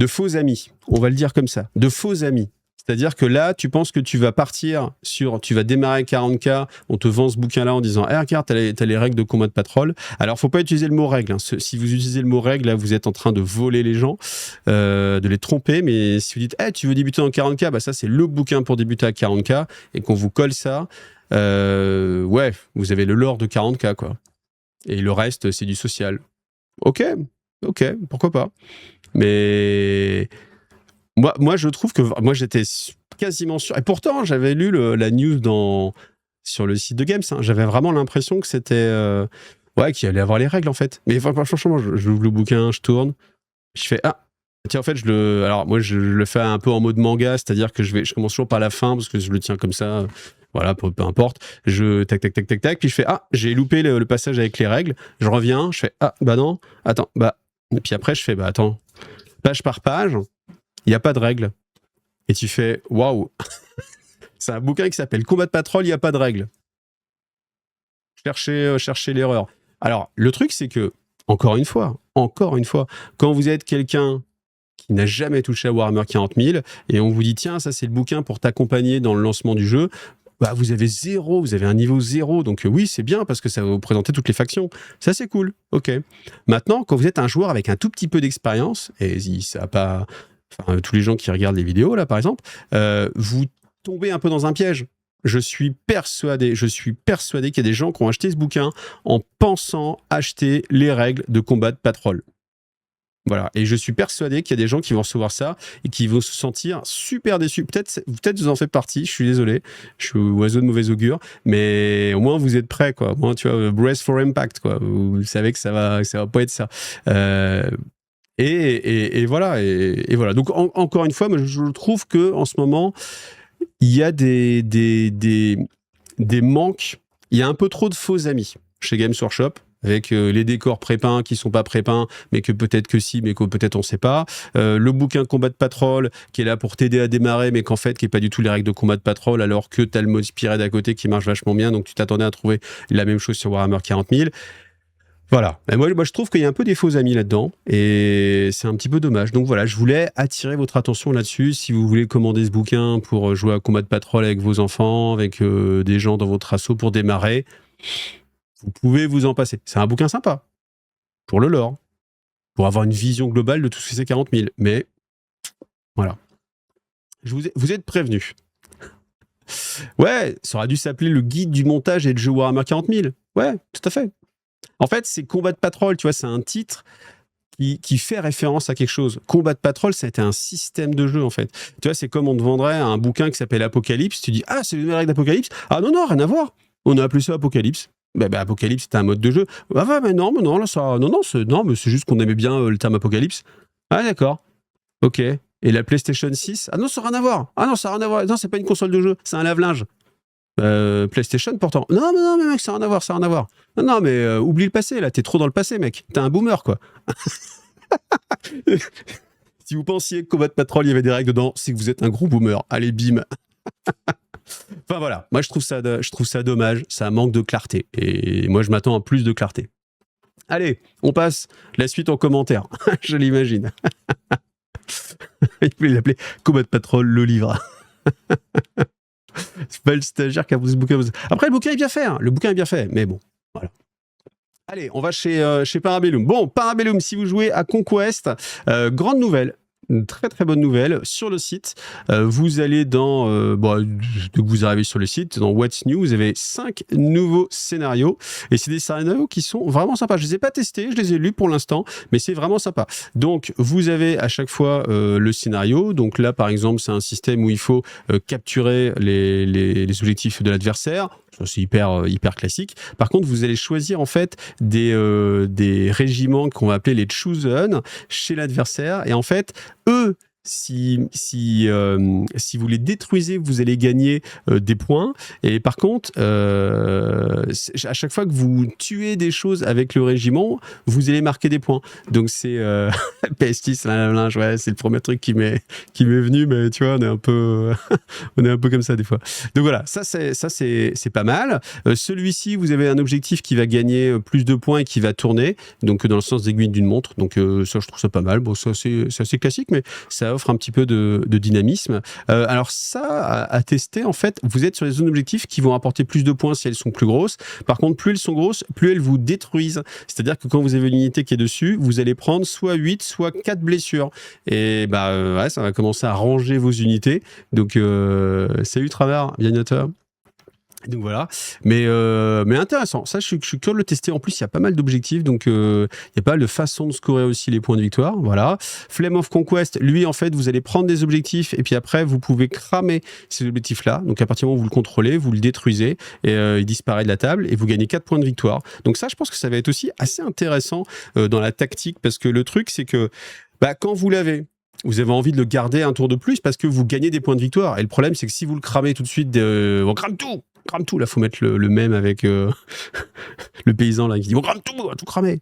faux amis, on va le dire comme ça, de faux amis. C'est-à-dire que là, tu penses que tu vas tu vas démarrer 40K, on te vend ce bouquin-là en disant, regarde, t'as les règles de combat de patrol. Alors, faut pas utiliser le mot règle. Hein. Si vous utilisez le mot règle, là, vous êtes en train de voler les gens, de les tromper. Mais si vous dites, tu veux débuter en 40K, ça, c'est le bouquin pour débuter à 40K, et qu'on vous colle ça, ouais, vous avez le lore de 40K, quoi. Et le reste, c'est du social. Ok, pourquoi pas. Mais... Moi, je trouve que j'étais quasiment sûr. Et pourtant, j'avais lu la news sur le site de Games. Hein. J'avais vraiment l'impression que c'était qu'il allait avoir les règles en fait. Mais franchement, j'ouvre le bouquin, je tourne, je fais tiens, en fait, alors moi, je le fais un peu en mode manga, c'est-à-dire que je commence toujours par la fin parce que je le tiens comme ça. Voilà, peu importe. Je tac, puis je fais j'ai loupé le passage avec les règles. Je reviens, je fais non, attends, et puis après je fais attends, page par page. Il n'y a pas de règles. Et tu fais, waouh, c'est un bouquin qui s'appelle Combat de Patrol, il n'y a pas de règles. Cherchez l'erreur. Alors, le truc, c'est que, encore une fois, quand vous êtes quelqu'un qui n'a jamais touché à Warhammer 40 000, et on vous dit, tiens, ça c'est le bouquin pour t'accompagner dans le lancement du jeu, vous avez un niveau 0, donc oui, c'est bien parce que ça va vous présenter toutes les factions. Ça, c'est cool, ok. Maintenant, quand vous êtes un joueur avec un tout petit peu d'expérience, et ça n'a pas... Enfin, tous les gens qui regardent les vidéos, là, par exemple, vous tombez un peu dans un piège. Je suis persuadé qu'il y a des gens qui ont acheté ce bouquin en pensant acheter les règles de combat de patrol. Voilà. Et je suis persuadé qu'il y a des gens qui vont recevoir ça et qui vont se sentir super déçus. Peut-être vous en faites partie, je suis désolé. Je suis oiseau de mauvais augure, mais au moins vous êtes prêts, quoi. Au moins, tu vois, brace for impact, quoi. Vous savez que ça va pas être ça. Et voilà. Et voilà. Donc, encore une fois, je trouve qu'en ce moment, il y a des manques. Il y a un peu trop de faux amis chez Games Workshop. avec les décors prépeints qui sont pas prépeints, mais que peut-être que si, mais que peut-être on sait pas. Le bouquin Combat de Patrol qui est là pour t'aider à démarrer, mais qu'en fait qui est pas du tout les règles de Combat de Patrol, alors que t'as le mode Spearhead à côté qui marche vachement bien, donc tu t'attendais à trouver la même chose sur Warhammer 40 000. Voilà. Et moi, je trouve qu'il y a un peu des faux amis là-dedans, et c'est un petit peu dommage. Donc voilà, je voulais attirer votre attention là-dessus. Si vous voulez commander ce bouquin pour jouer à Combat de Patrol avec vos enfants, avec des gens dans votre assaut pour démarrer, vous pouvez vous en passer. C'est un bouquin sympa, pour le lore, pour avoir une vision globale de tout ce que c'est 40 000. Mais voilà. Vous êtes prévenus. Ouais, ça aurait dû s'appeler le guide du montage et le jeu Warhammer 40 000. Ouais, tout à fait. En fait, c'est Combat de Patrol, tu vois, c'est un titre qui fait référence à quelque chose. Combat de Patrol, ça a été un système de jeu, en fait. Tu vois, c'est comme on te vendrait un bouquin qui s'appelle Apocalypse, tu dis, ah, c'est les règles d'Apocalypse. Ah non, rien à voir. On a appelé ça Apocalypse. Apocalypse, c'était un mode de jeu. Ah ouais, mais non, là, ça... Non, mais c'est juste qu'on aimait bien le terme Apocalypse. Ah, d'accord. Ok. Et la PlayStation 6? Ah non, ça n'a rien à voir. Ah non, ça n'a rien à voir. Non, c'est pas une console de jeu, c'est un lave-linge. PlayStation pourtant. Non, mais mec, ça n'a rien à voir. Non, mais oublie le passé, là, t'es trop dans le passé, mec. T'es un boomer, quoi. Si vous pensiez que Combat Patrol, il y avait des règles dedans, c'est que vous êtes un gros boomer. Allez, bim. Enfin voilà, moi je trouve ça dommage, ça manque de clarté. Et moi je m'attends à plus de clarté. Allez, on passe la suite en commentaire, je l'imagine. Il voulait l'appeler Combat Patrol, le livre. C'est pas le stagiaire qui a posé ce bouquin. Après, le bouquin est bien fait, mais bon, voilà. Allez, on va chez Parabellum. Bon, Parabellum, si vous jouez à Conquest, grande nouvelle. Une très très bonne nouvelle sur le site. Vous allez dès que vous arrivez sur le site, dans What's New, vous avez 5 nouveaux scénarios. Et c'est des scénarios qui sont vraiment sympas. Je ne les ai pas testés, je les ai lus pour l'instant, mais c'est vraiment sympa. Donc, vous avez à chaque fois le scénario. Donc là, par exemple, c'est un système où il faut capturer les objectifs de l'adversaire. C'est hyper classique. Par contre, vous allez choisir en fait des régiments qu'on va appeler les Chosen chez l'adversaire. Et en fait, eux, si vous les détruisez, vous allez gagner des points. Et par contre, à chaque fois que vous tuez des choses avec le régiment, vous allez marquer des points. Donc c'est Pestis, ouais, c'est le premier truc qui m'est venu, mais tu vois, on est un peu comme ça des fois. Donc voilà, ça c'est pas mal. Celui-ci, vous avez un objectif qui va gagner plus de points et qui va tourner, donc dans le sens d'aiguille d'une montre. Donc ça, je trouve ça pas mal. Bon, ça c'est assez classique, mais ça offre un petit peu de dynamisme. Alors ça, à tester, en fait, vous êtes sur les zones d'objectifs qui vont apporter plus de points si elles sont plus grosses. Par contre, plus elles sont grosses, plus elles vous détruisent. C'est-à-dire que quand vous avez une unité qui est dessus, vous allez prendre soit 8, soit 4 blessures. Et ouais, ça va commencer à ranger vos unités. Donc, salut Travers, bien noteur. Donc voilà, mais intéressant. Ça, je suis curieux de le tester. En plus, il y a pas mal d'objectifs, donc il y a pas mal de façons de scorer aussi les points de victoire. Voilà. Flame of Conquest, lui, en fait, vous allez prendre des objectifs et puis après, vous pouvez cramer ces objectifs-là. Donc à partir du moment où vous le contrôlez, vous le détruisez et il disparaît de la table et vous gagnez 4 points de victoire. Donc ça, je pense que ça va être aussi assez intéressant dans la tactique parce que le truc, c'est que quand vous l'avez, vous avez envie de le garder un tour de plus parce que vous gagnez des points de victoire. Et le problème, c'est que si vous le cramez tout de suite, on crame tout. Là, faut mettre le même avec le paysan là qui dit on crame tout, on va tout cramer.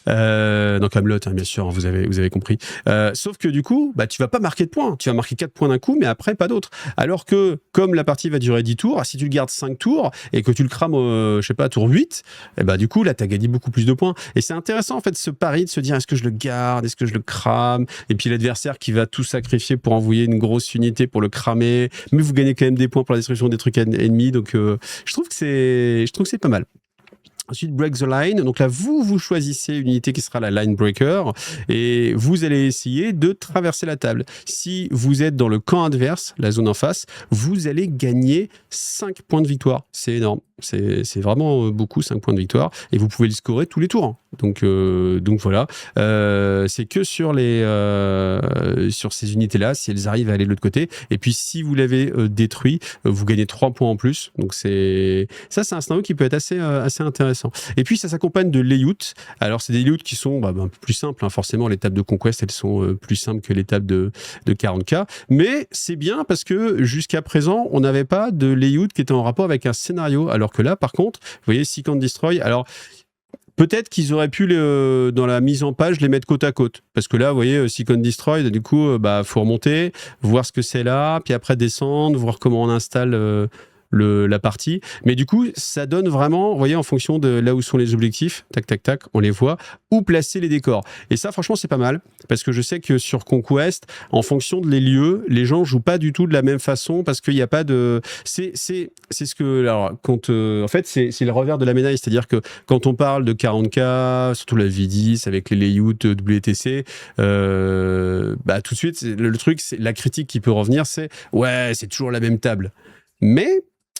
Dans Camelot, hein, bien sûr, vous avez compris. Sauf que du coup, tu vas pas marquer de points. Tu vas marquer 4 points d'un coup, mais après, pas d'autres. Alors que, comme la partie va durer 10 tours, si tu le gardes 5 tours et que tu le crames, je sais pas, à tour 8, du coup, là, tu as gagné beaucoup plus de points. Et c'est intéressant, en fait, ce pari de se dire est-ce que je le garde, est-ce que je le crame? Et puis l'adversaire qui va tout sacrifier pour envoyer une grosse unité pour le cramer, mais vous gagnez quand même des points pour la destruction des trucs ennemis. Donc, je trouve que c'est pas mal. Ensuite, Break the Line. Donc là, vous choisissez une unité qui sera la Line Breaker et vous allez essayer de traverser la table. Si vous êtes dans le camp adverse, la zone en face, vous allez gagner 5 points de victoire. C'est énorme. C'est vraiment beaucoup, 5 points de victoire. Et vous pouvez le scorer tous les tours. Donc voilà. C'est que sur ces unités-là, si elles arrivent à aller de l'autre côté. Et puis, si vous l'avez détruit, vous gagnez 3 points en plus. Donc c'est un scénario qui peut être assez intéressant. Et puis, ça s'accompagne de layouts. Alors, c'est des layouts qui sont un peu plus simples. Hein. Forcément, les tables de Conquest, elles sont plus simples que les tables de 40K. Mais c'est bien parce que jusqu'à présent, on n'avait pas de layout qui était en rapport avec un scénario. Alors que là, par contre, vous voyez, Seek and Destroy. Alors, peut-être qu'ils auraient pu, dans la mise en page, les mettre côte à côte. Parce que là, vous voyez, Seek and Destroy, du coup, faut remonter, voir ce que c'est là, puis après descendre, voir comment on installe la partie. Mais du coup, ça donne vraiment, vous voyez, en fonction de là où sont les objectifs, tac, tac, tac, on les voit, où placer les décors. Et ça, franchement, c'est pas mal. Parce que je sais que sur Conquest, en fonction de les lieux, les gens jouent pas du tout de la même façon parce qu'il n'y a pas de... C'est ce que... Alors, en fait, c'est le revers de la médaille. C'est-à-dire que quand on parle de 40K, surtout la V10 avec les layouts WTC, tout de suite, le truc, c'est la critique qui peut revenir, c'est ouais, c'est toujours la même table. Mais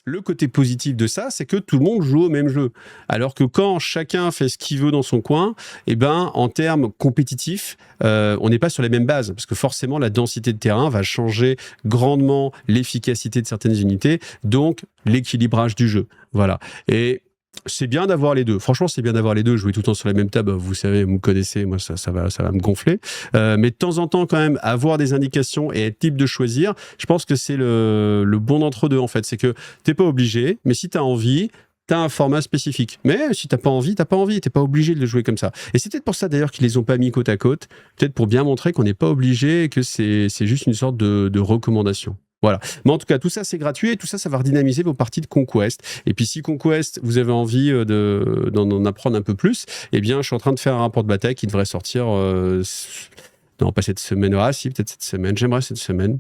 le côté positif de ça, c'est que tout le monde joue au même jeu. Alors que quand chacun fait ce qu'il veut dans son coin, en termes compétitifs, on n'est pas sur les mêmes bases. Parce que forcément, la densité de terrain va changer grandement l'efficacité de certaines unités, donc l'équilibrage du jeu. Voilà. Et c'est bien d'avoir les deux. Franchement, c'est bien d'avoir les deux. Jouer tout le temps sur la même table, vous savez, vous me connaissez, moi, ça va me gonfler. Mais de temps en temps, quand même, avoir des indications et être libre de choisir, je pense que c'est le bon d'entre-deux, en fait. C'est que t'es pas obligé, mais si t'as envie, t'as un format spécifique. Mais si t'as pas envie, t'as pas envie. T'es pas obligé de le jouer comme ça. Et c'est peut-être pour ça, d'ailleurs, qu'ils les ont pas mis côte à côte. Peut-être pour bien montrer qu'on n'est pas obligé et que c'est juste une sorte de recommandation. Voilà. Mais en tout cas, tout ça, c'est gratuit et tout ça, ça va redynamiser vos parties de Conquest. Et puis, si Conquest, vous avez envie d'en apprendre un peu plus, eh bien, je suis en train de faire un rapport de bataille qui devrait sortir, non, pas cette semaine, si, peut-être cette semaine. J'aimerais cette semaine.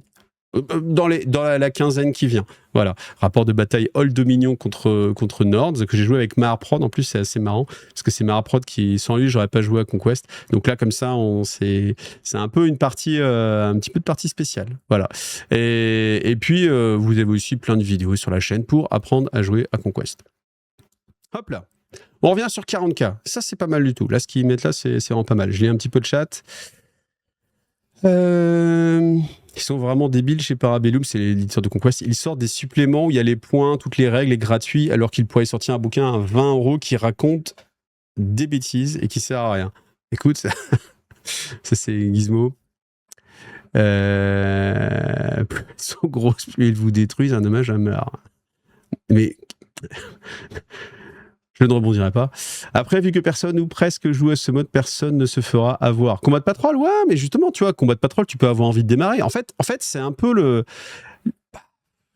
Dans la quinzaine qui vient. Voilà. Rapport de bataille Old Dominion contre Nords, que j'ai joué avec Mahaprod. En plus, c'est assez marrant, parce que c'est Mahaprod qui, sans lui, j'aurais pas joué à Conquest. Donc là, comme ça, c'est un peu une partie, un petit peu de partie spéciale. Voilà. Et puis, vous avez aussi plein de vidéos sur la chaîne pour apprendre à jouer à Conquest. Hop là. On revient sur 40K. Ça, c'est pas mal du tout. Là, ce qu'ils mettent là, c'est vraiment pas mal. Je lis un petit peu de chat. Ils sont vraiment débiles chez Parabellum, c'est l'éditeur de Conquest. Ils sortent des suppléments où il y a les points, toutes les règles et gratuits, alors qu'ils pourraient sortir un bouquin à 20 € qui raconte des bêtises et qui sert à rien. Écoute, ça c'est Gizmo. Plus elles sont grosses, plus elles vous détruisent, un hommage à mort. Mais je ne rebondirai pas. Après, vu que personne ou presque joue à ce mode, personne ne se fera avoir. Combat de Patrol, ouais, mais justement, tu vois, Combat de Patrol, tu peux avoir envie de démarrer. En fait, c'est un peu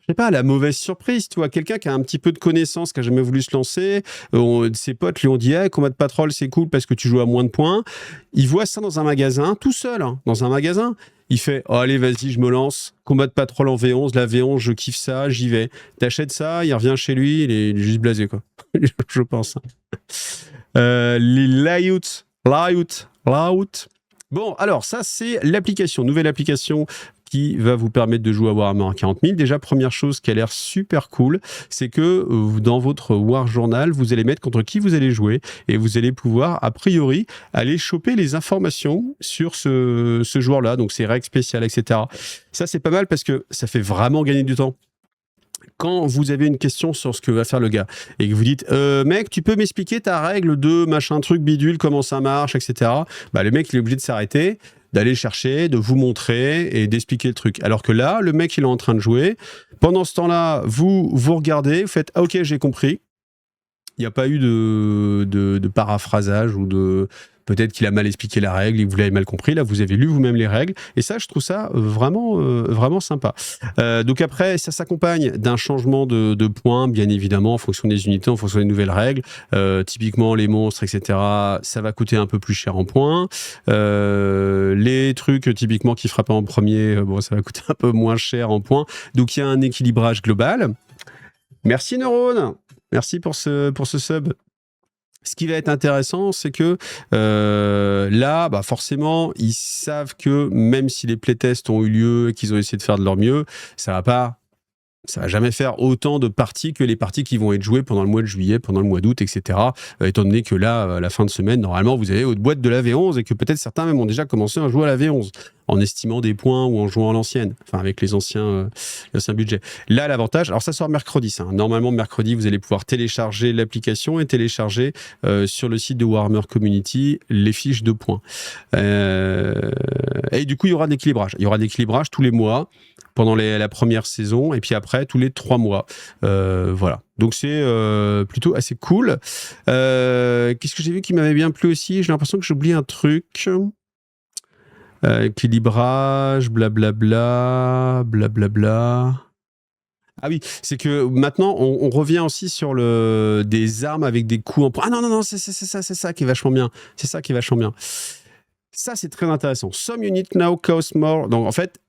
je sais pas, la mauvaise surprise, tu vois, quelqu'un qui a un petit peu de connaissances, qui a jamais voulu se lancer, ses potes lui ont dit hey, Combat de Patrol, c'est cool parce que tu joues à moins de points. Il voit ça dans un magasin, tout seul, hein, dans un magasin. Il fait oh, allez, vas-y, je me lance. Combat de Patrol en V11, la V11, je kiffe ça, j'y vais. T'achètes ça, il revient chez lui, il est juste blasé, quoi. Je pense. Les layouts. Bon, alors, ça, c'est l'application, nouvelle application qui va vous permettre de jouer à Warhammer 40 000. Déjà, première chose qui a l'air super cool, c'est que dans votre War Journal, vous allez mettre contre qui vous allez jouer et vous allez pouvoir, a priori, aller choper les informations sur ce joueur-là, donc ses règles spéciales, etc. Ça, c'est pas mal parce que ça fait vraiment gagner du temps. Quand vous avez une question sur ce que va faire le gars et que vous dites mec, tu peux m'expliquer ta règle de machin truc bidule, comment ça marche, etc. Le mec, il est obligé de s'arrêter, d'aller chercher, de vous montrer et d'expliquer le truc. Alors que là, le mec, il est en train de jouer. Pendant ce temps-là, vous regardez, vous faites « Ah, ok, j'ai compris ». Il n'y a pas eu de paraphrasage ou de... Peut-être qu'il a mal expliqué la règle, vous l'avez mal compris. Là, vous avez lu vous-même les règles. Et ça, je trouve ça vraiment sympa. Donc après, ça s'accompagne d'un changement de points, bien évidemment, en fonction des unités, en fonction des nouvelles règles. Typiquement, les monstres, etc., ça va coûter un peu plus cher en points. Les trucs, typiquement, qui frappent en premier, ça va coûter un peu moins cher en points. Donc, il y a un équilibrage global. Merci, Neurone. Merci pour ce sub. Ce qui va être intéressant, c'est que là, forcément, ils savent que même si les playtests ont eu lieu et qu'ils ont essayé de faire de leur mieux, ça va jamais faire autant de parties que les parties qui vont être jouées pendant le mois de juillet, pendant le mois d'août, etc. Étant donné que là, à la fin de semaine, normalement, vous avez votre boîte de la V11 et que peut-être certains même ont déjà commencé à jouer à la V11 en estimant des points ou en jouant à l'ancienne, enfin avec les anciens budgets. Là, l'avantage, alors ça sort mercredi, ça. Normalement, mercredi, vous allez pouvoir télécharger l'application et télécharger sur le site de Warhammer Community les fiches de points. Et du coup, il y aura de l'équilibrage. Il y aura de l'équilibrage tous les mois. pendant la première saison, et puis après, tous les 3 mois. Voilà. Donc, c'est plutôt assez cool. Qu'est-ce que j'ai vu qui m'avait bien plu aussi? J'ai l'impression que j'oublie un truc. Équilibrage, blablabla, blablabla. Ah oui, c'est que maintenant, on revient aussi sur des armes avec des coups en... Ah non, non, non, c'est ça qui est vachement bien. C'est ça qui est vachement bien. Ça, c'est très intéressant. Some units now cost more. Donc, en fait,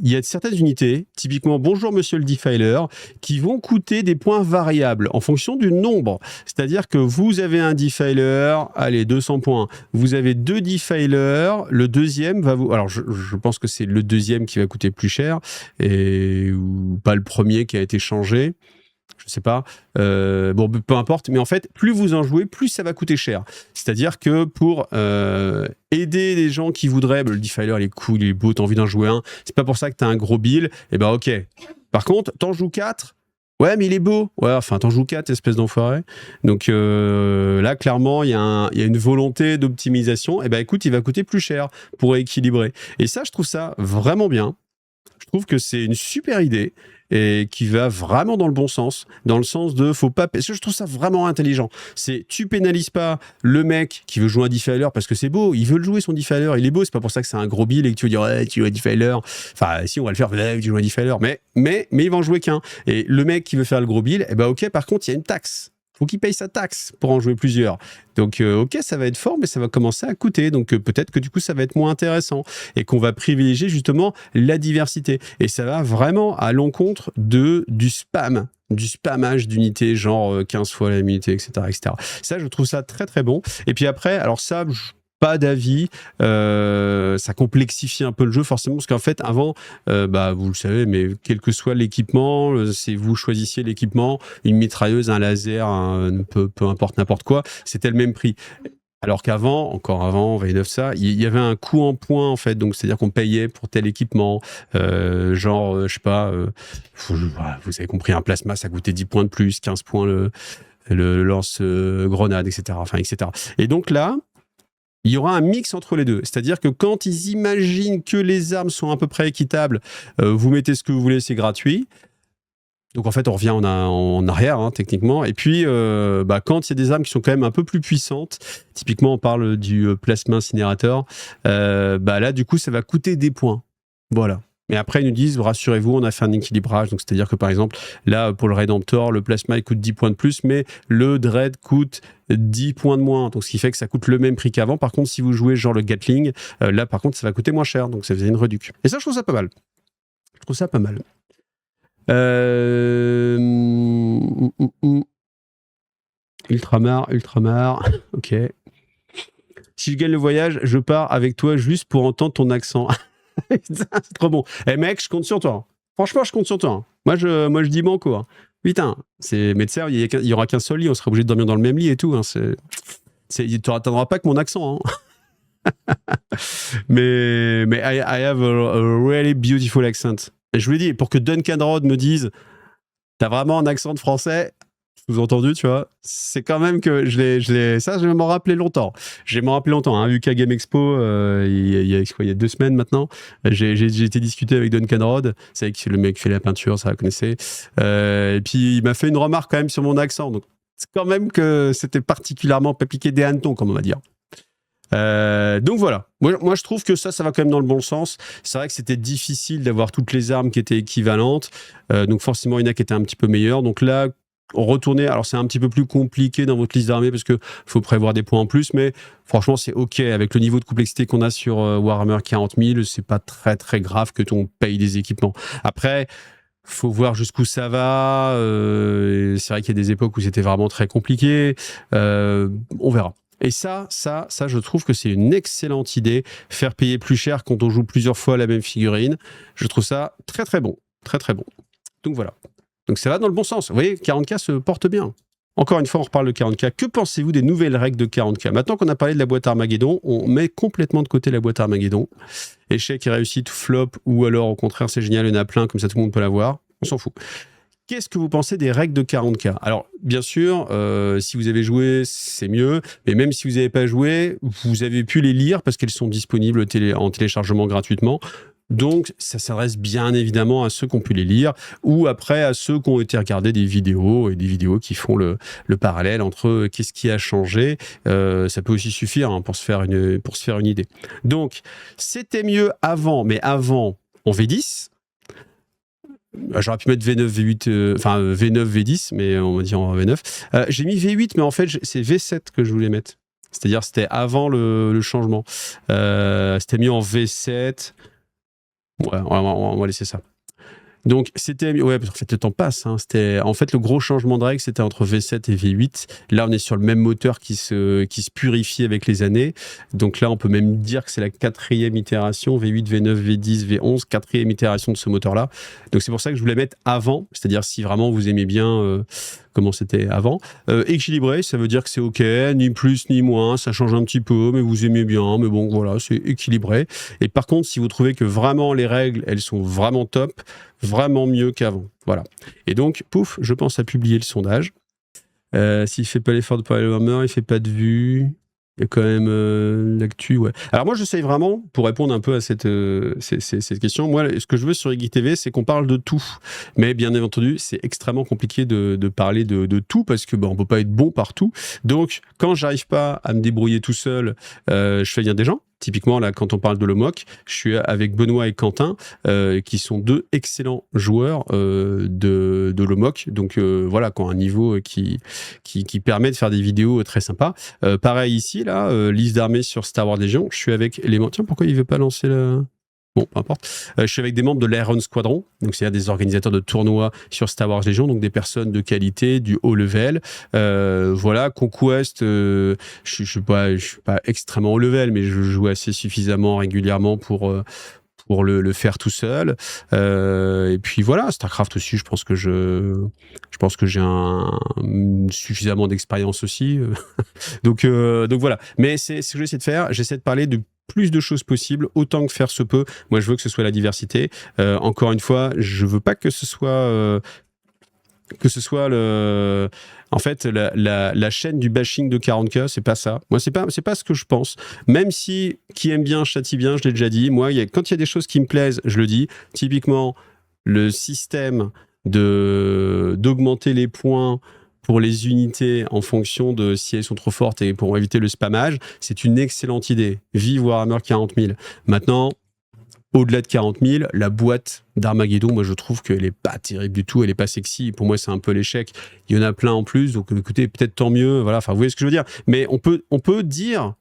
il y a certaines unités, typiquement, bonjour monsieur le defiler, qui vont coûter des points variables en fonction du nombre. C'est-à-dire que vous avez un defiler, allez, 200 points. Vous avez 2 defilers, le deuxième va vous... Alors, je pense que c'est le deuxième qui va coûter plus cher, ou pas le premier qui a été changé. Je sais pas, bon, peu importe, mais en fait, plus vous en jouez, plus ça va coûter cher. C'est-à-dire que pour aider les gens qui voudraient, le defiler, il est cool, il est beau, t'as envie d'en jouer un, c'est pas pour ça que t'as un gros bill, et ben ok. Par contre, t'en joues 4, ouais, mais il est beau. Ouais, enfin, t'en joues 4, espèce d'enfoiré. Donc là, clairement, il y a une volonté d'optimisation, et ben écoute, il va coûter plus cher pour équilibrer. Et ça, je trouve ça vraiment bien. Je trouve que c'est une super idée et qui va vraiment dans le bon sens, dans le sens de faut pas... Parce que je trouve ça vraiment intelligent. C'est tu pénalises pas le mec qui veut jouer un defiler parce que c'est beau, il veut le jouer son defiler, il est beau, c'est pas pour ça que c'est un gros bill et que tu veux dire ouais, tu joues un defiler. Enfin, si on va le faire, ouais, tu joues un defiler, mais il va en jouer qu'un. Et le mec qui veut faire le gros bill, eh ben ok, par contre, il y a une taxe. Faut qu'il paye sa taxe pour en jouer plusieurs. Donc, ok, ça va être fort, mais ça va commencer à coûter. Donc, peut-être que du coup, ça va être moins intéressant et qu'on va privilégier justement la diversité. Et ça va vraiment à l'encontre du spam, du spammage d'unités, genre 15 fois la même unité, etc., etc. Ça, je trouve ça très, très bon. Et puis après, alors ça... Pas d'avis, ça complexifie un peu le jeu forcément parce qu'en fait avant, vous le savez, mais quel que soit l'équipement, c'est vous choisissiez l'équipement, une mitrailleuse, un laser, peu importe n'importe quoi, c'était le même prix. Alors qu'avant, encore avant, Veille de ça, il y avait un coût en points en fait, donc c'est-à-dire qu'on payait pour tel équipement, je sais pas, vous avez compris, un plasma ça coûtait 10 points de plus, 15 points le lance-grenade, etc. Enfin, etc. Et donc là, il y aura un mix entre les deux. C'est-à-dire que quand ils imaginent que les armes sont à peu près équitables, vous mettez ce que vous voulez, c'est gratuit. Donc en fait, on revient en arrière, hein, techniquement. Et puis, quand il y a des armes qui sont quand même un peu plus puissantes, typiquement on parle du plasma incinérateur, là, du coup, ça va coûter des points. Voilà. Mais après, ils nous disent, rassurez-vous, on a fait un équilibrage. Donc, c'est-à-dire que, par exemple, là, pour le Redemptor, le plasma, il coûte 10 points de plus, mais le Dread coûte 10 points de moins. Donc, ce qui fait que ça coûte le même prix qu'avant. Par contre, si vous jouez genre le Gatling, là, par contre, ça va coûter moins cher. Donc, ça faisait une réduction. Et ça, je trouve ça pas mal. Je trouve ça pas mal. Ultramar. Ok. Si je gagne le voyage, je pars avec toi juste pour entendre ton accent. C'est trop bon. Eh mec, je compte sur toi. Franchement, je compte sur toi. Moi, je dis banco. Putain, mais tu sais, il y aura qu'un seul lit. On sera obligé de dormir dans le même lit et tout. Tu n'attendras pas que mon accent. mais I have a really beautiful accent. Et je vous l'ai dit, pour que Duncan Road me dise t'as vraiment un accent de français, sous-entendu, tu vois, c'est quand même que ça, je vais m'en rappeler longtemps. UK Game Expo, il y a 2 semaines maintenant, j'ai été discuter avec Duncan Road, c'est le mec qui fait la peinture, ça, vous connaissez. Et puis, il m'a fait une remarque quand même sur mon accent. Donc, c'est quand même que c'était particulièrement pas piqué des hannetons, comme on va dire. Donc voilà, moi je trouve que ça va quand même dans le bon sens. C'est vrai que c'était difficile d'avoir toutes les armes qui étaient équivalentes, donc forcément il y en a qui étaient un petit peu meilleures. Donc là, retourner, alors c'est un petit peu plus compliqué dans votre liste d'armées parce que faut prévoir des points en plus, mais franchement c'est ok avec le niveau de complexité qu'on a sur Warhammer 40 000, c'est pas très très grave que on paye des équipements. Après, faut voir jusqu'où ça va. C'est vrai qu'il y a des époques où c'était vraiment très compliqué. On verra. Et ça, je trouve que c'est une excellente idée. Faire payer plus cher quand on joue plusieurs fois la même figurine. Je trouve ça très, très bon. Très, très bon. Donc voilà. Donc ça va dans le bon sens. Vous voyez, 40K se porte bien. Encore une fois, on reparle de 40K. Que pensez-vous des nouvelles règles de 40K? Maintenant qu'on a parlé de la boîte Armageddon, on met complètement de côté la boîte Armageddon. Échec et réussite, flop, ou alors au contraire, c'est génial, il y en a plein, comme ça tout le monde peut l'avoir. On s'en fout. Qu'est-ce que vous pensez des règles de 40K? Alors, bien sûr, si vous avez joué, c'est mieux. Mais même si vous n'avez pas joué, vous avez pu les lire parce qu'elles sont disponibles en téléchargement gratuitement. Donc, ça s'adresse bien évidemment à ceux qui ont pu les lire ou après à ceux qui ont été regarder des vidéos et des vidéos qui font le parallèle entre qu'est-ce qui a changé. Ça peut aussi suffire pour se faire une idée. Donc, c'était mieux avant, mais avant en V10. J'aurais pu mettre V9, V8, enfin V9, V10, mais on va dire en V9. J'ai mis V8, mais en fait, c'est V7 que je voulais mettre. C'est-à-dire, c'était avant le changement. C'était mis en V7. Ouais, on va laisser ça. Donc, c'était... Ouais, parce qu'en fait, le temps passe. C'était, en fait, le gros changement de règle, c'était entre V7 et V8. Là, on est sur le même moteur qui se purifie avec les années. Donc là, on peut même dire que c'est la 4e itération. V8, V9, V10, V11, 4e itération de ce moteur-là. Donc, c'est pour ça que je voulais mettre avant. C'est-à-dire, si vraiment vous aimez bien comment c'était avant. Équilibré, ça veut dire que c'est OK, ni plus ni moins. Ça change un petit peu, mais vous aimez bien. Mais bon, voilà, c'est équilibré. Et par contre, si vous trouvez que vraiment les règles, elles sont vraiment top, vraiment mieux qu'avant. Voilà. Et donc, pouf, je pense à publier le sondage. S'il ne fait pas l'effort de parler au Warhammer, il ne fait pas de vues. Il y a quand même l'actu, ouais. Alors moi, j'essaye vraiment, pour répondre un peu à cette question, moi, ce que je veux sur Geek TV, c'est qu'on parle de tout. Mais bien entendu, c'est extrêmement compliqué de parler de tout, parce que on peut pas être bon partout. Donc, quand j'arrive pas à me débrouiller tout seul, je fais venir des gens. Typiquement, là, quand on parle de l'OMOC, je suis avec Benoît et Quentin, qui sont deux excellents joueurs de l'OMOC. Donc, voilà, qui ont un niveau qui permet de faire des vidéos très sympas. Pareil ici, là, liste d'armées sur Star Wars Légion. Je suis avec les membres. Tiens, pourquoi il veut pas lancer la... Bon, peu importe. Je suis avec des membres de l'Iron Squadron, donc c'est-à-dire des organisateurs de tournois sur Star Wars Légion, donc des personnes de qualité, du haut level. Voilà, Conquest, je suis pas extrêmement haut level, mais je joue assez suffisamment régulièrement pour le faire tout seul. Et puis voilà, Starcraft aussi, je pense que j'ai suffisamment d'expérience aussi. Donc voilà. Mais c'est ce que j'essaie de faire. J'essaie de parler de plus de choses possibles, autant que faire se peut. Moi, je veux que ce soit la diversité. Encore une fois, je veux pas que ce soit en fait la chaîne du bashing de 40K. C'est pas ça. Moi, c'est pas ce que je pense. Même si qui aime bien châtie bien, je l'ai déjà dit. Moi, quand il y a des choses qui me plaisent, je le dis. Typiquement, le système d'augmenter les points pour les unités en fonction de si elles sont trop fortes et pour éviter le spammage, c'est une excellente idée. Vive Warhammer 40 000. Maintenant, au-delà de 40 000, la boîte d'Armageddon, moi je trouve qu'elle n'est pas terrible du tout, elle n'est pas sexy. Pour moi, c'est un peu l'échec. Il y en a plein en plus, donc écoutez, peut-être tant mieux. Voilà, enfin, vous voyez ce que je veux dire. Mais on peut dire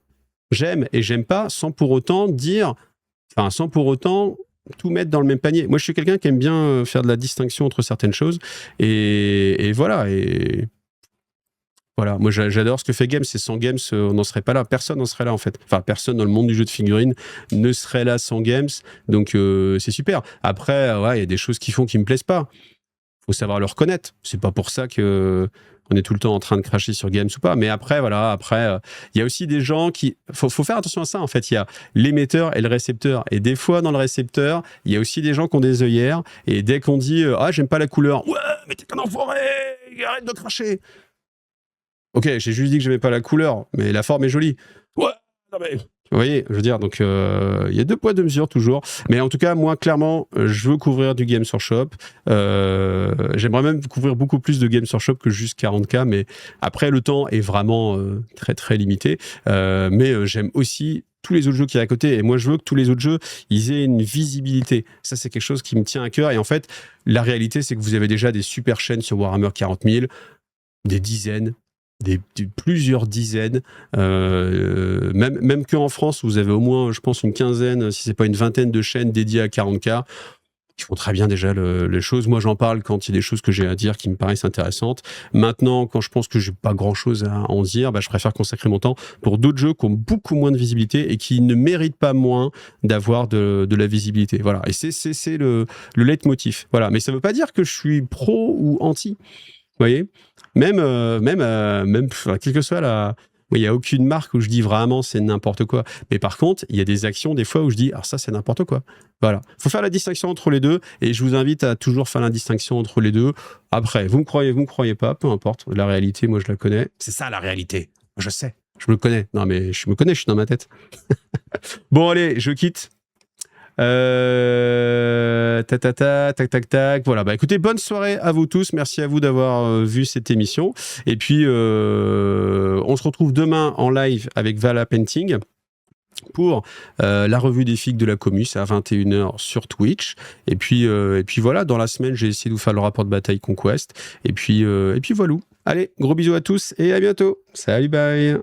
j'aime et j'aime pas sans pour autant tout mettre dans le même panier. Moi, je suis quelqu'un qui aime bien faire de la distinction entre certaines choses. Et voilà. Et voilà, moi j'adore ce que fait Games, et sans Games, on n'en serait pas là. Personne n'en serait là en fait. Enfin, personne dans le monde du jeu de figurines ne serait là sans Games. Donc c'est super. Après, ouais, il y a des choses qui me plaisent pas. Faut savoir le reconnaître. C'est pas pour ça que on est tout le temps en train de cracher sur Games ou pas. Mais après, voilà, il y a aussi des gens qui... Faut faire attention à ça, en fait. Il y a l'émetteur et le récepteur. Et des fois, dans le récepteur, il y a aussi des gens qui ont des œillères. Et dès qu'on dit « Ah, j'aime pas la couleur »,« Ouais, mais t'es qu'un enfoiré, arrête de cracher !» Ok, j'ai juste dit que j'aimais pas la couleur, mais la forme est jolie. Ouais, non mais... Vous voyez, je veux dire, donc il y a 2 poids 2 mesures toujours. Mais en tout cas, moi, clairement, je veux couvrir du Games Workshop. J'aimerais même couvrir beaucoup plus de Games Workshop que juste 40K, mais après, le temps est vraiment très, très limité. Mais j'aime aussi tous les autres jeux qui y a à côté. Et moi, je veux que tous les autres jeux, ils aient une visibilité. Ça, c'est quelque chose qui me tient à cœur. Et en fait, la réalité, c'est que vous avez déjà des super chaînes sur Warhammer 40 000, des dizaines, plusieurs dizaines, même qu'en France, vous avez au moins, je pense, une quinzaine, si c'est pas une vingtaine de chaînes dédiées à 40K, qui font très bien déjà les choses. Moi, j'en parle quand il y a des choses que j'ai à dire qui me paraissent intéressantes. Maintenant, quand je pense que j'ai pas grand-chose à en dire, je préfère consacrer mon temps pour d'autres jeux qui ont beaucoup moins de visibilité et qui ne méritent pas moins d'avoir de la visibilité. Voilà. Et c'est le leitmotiv. Voilà. Mais ça veut pas dire que je suis pro ou anti. Vous voyez, même, quelle que soit il n'y a aucune marque où je dis vraiment c'est n'importe quoi. Mais par contre, il y a des actions des fois où je dis alors ça c'est n'importe quoi. Voilà. Il faut faire la distinction entre les deux et je vous invite à toujours faire la distinction entre les deux. Après, vous me croyez pas, peu importe. La réalité, moi je la connais. C'est ça la réalité. Je sais. Je me connais. Non mais je me connais, je suis dans ma tête. Bon allez, je quitte. Tac, tac, tac. Voilà. Bah, écoutez, bonne soirée à vous tous. Merci à vous d'avoir vu cette émission. Et puis, on se retrouve demain en live avec Vala Painting pour la revue des figues de la commu, c'est à 21h sur Twitch. Et puis voilà, dans la semaine, j'ai essayé de vous faire le rapport de bataille Conquest. Et puis voilà. Allez, gros bisous à tous et à bientôt. Salut, bye.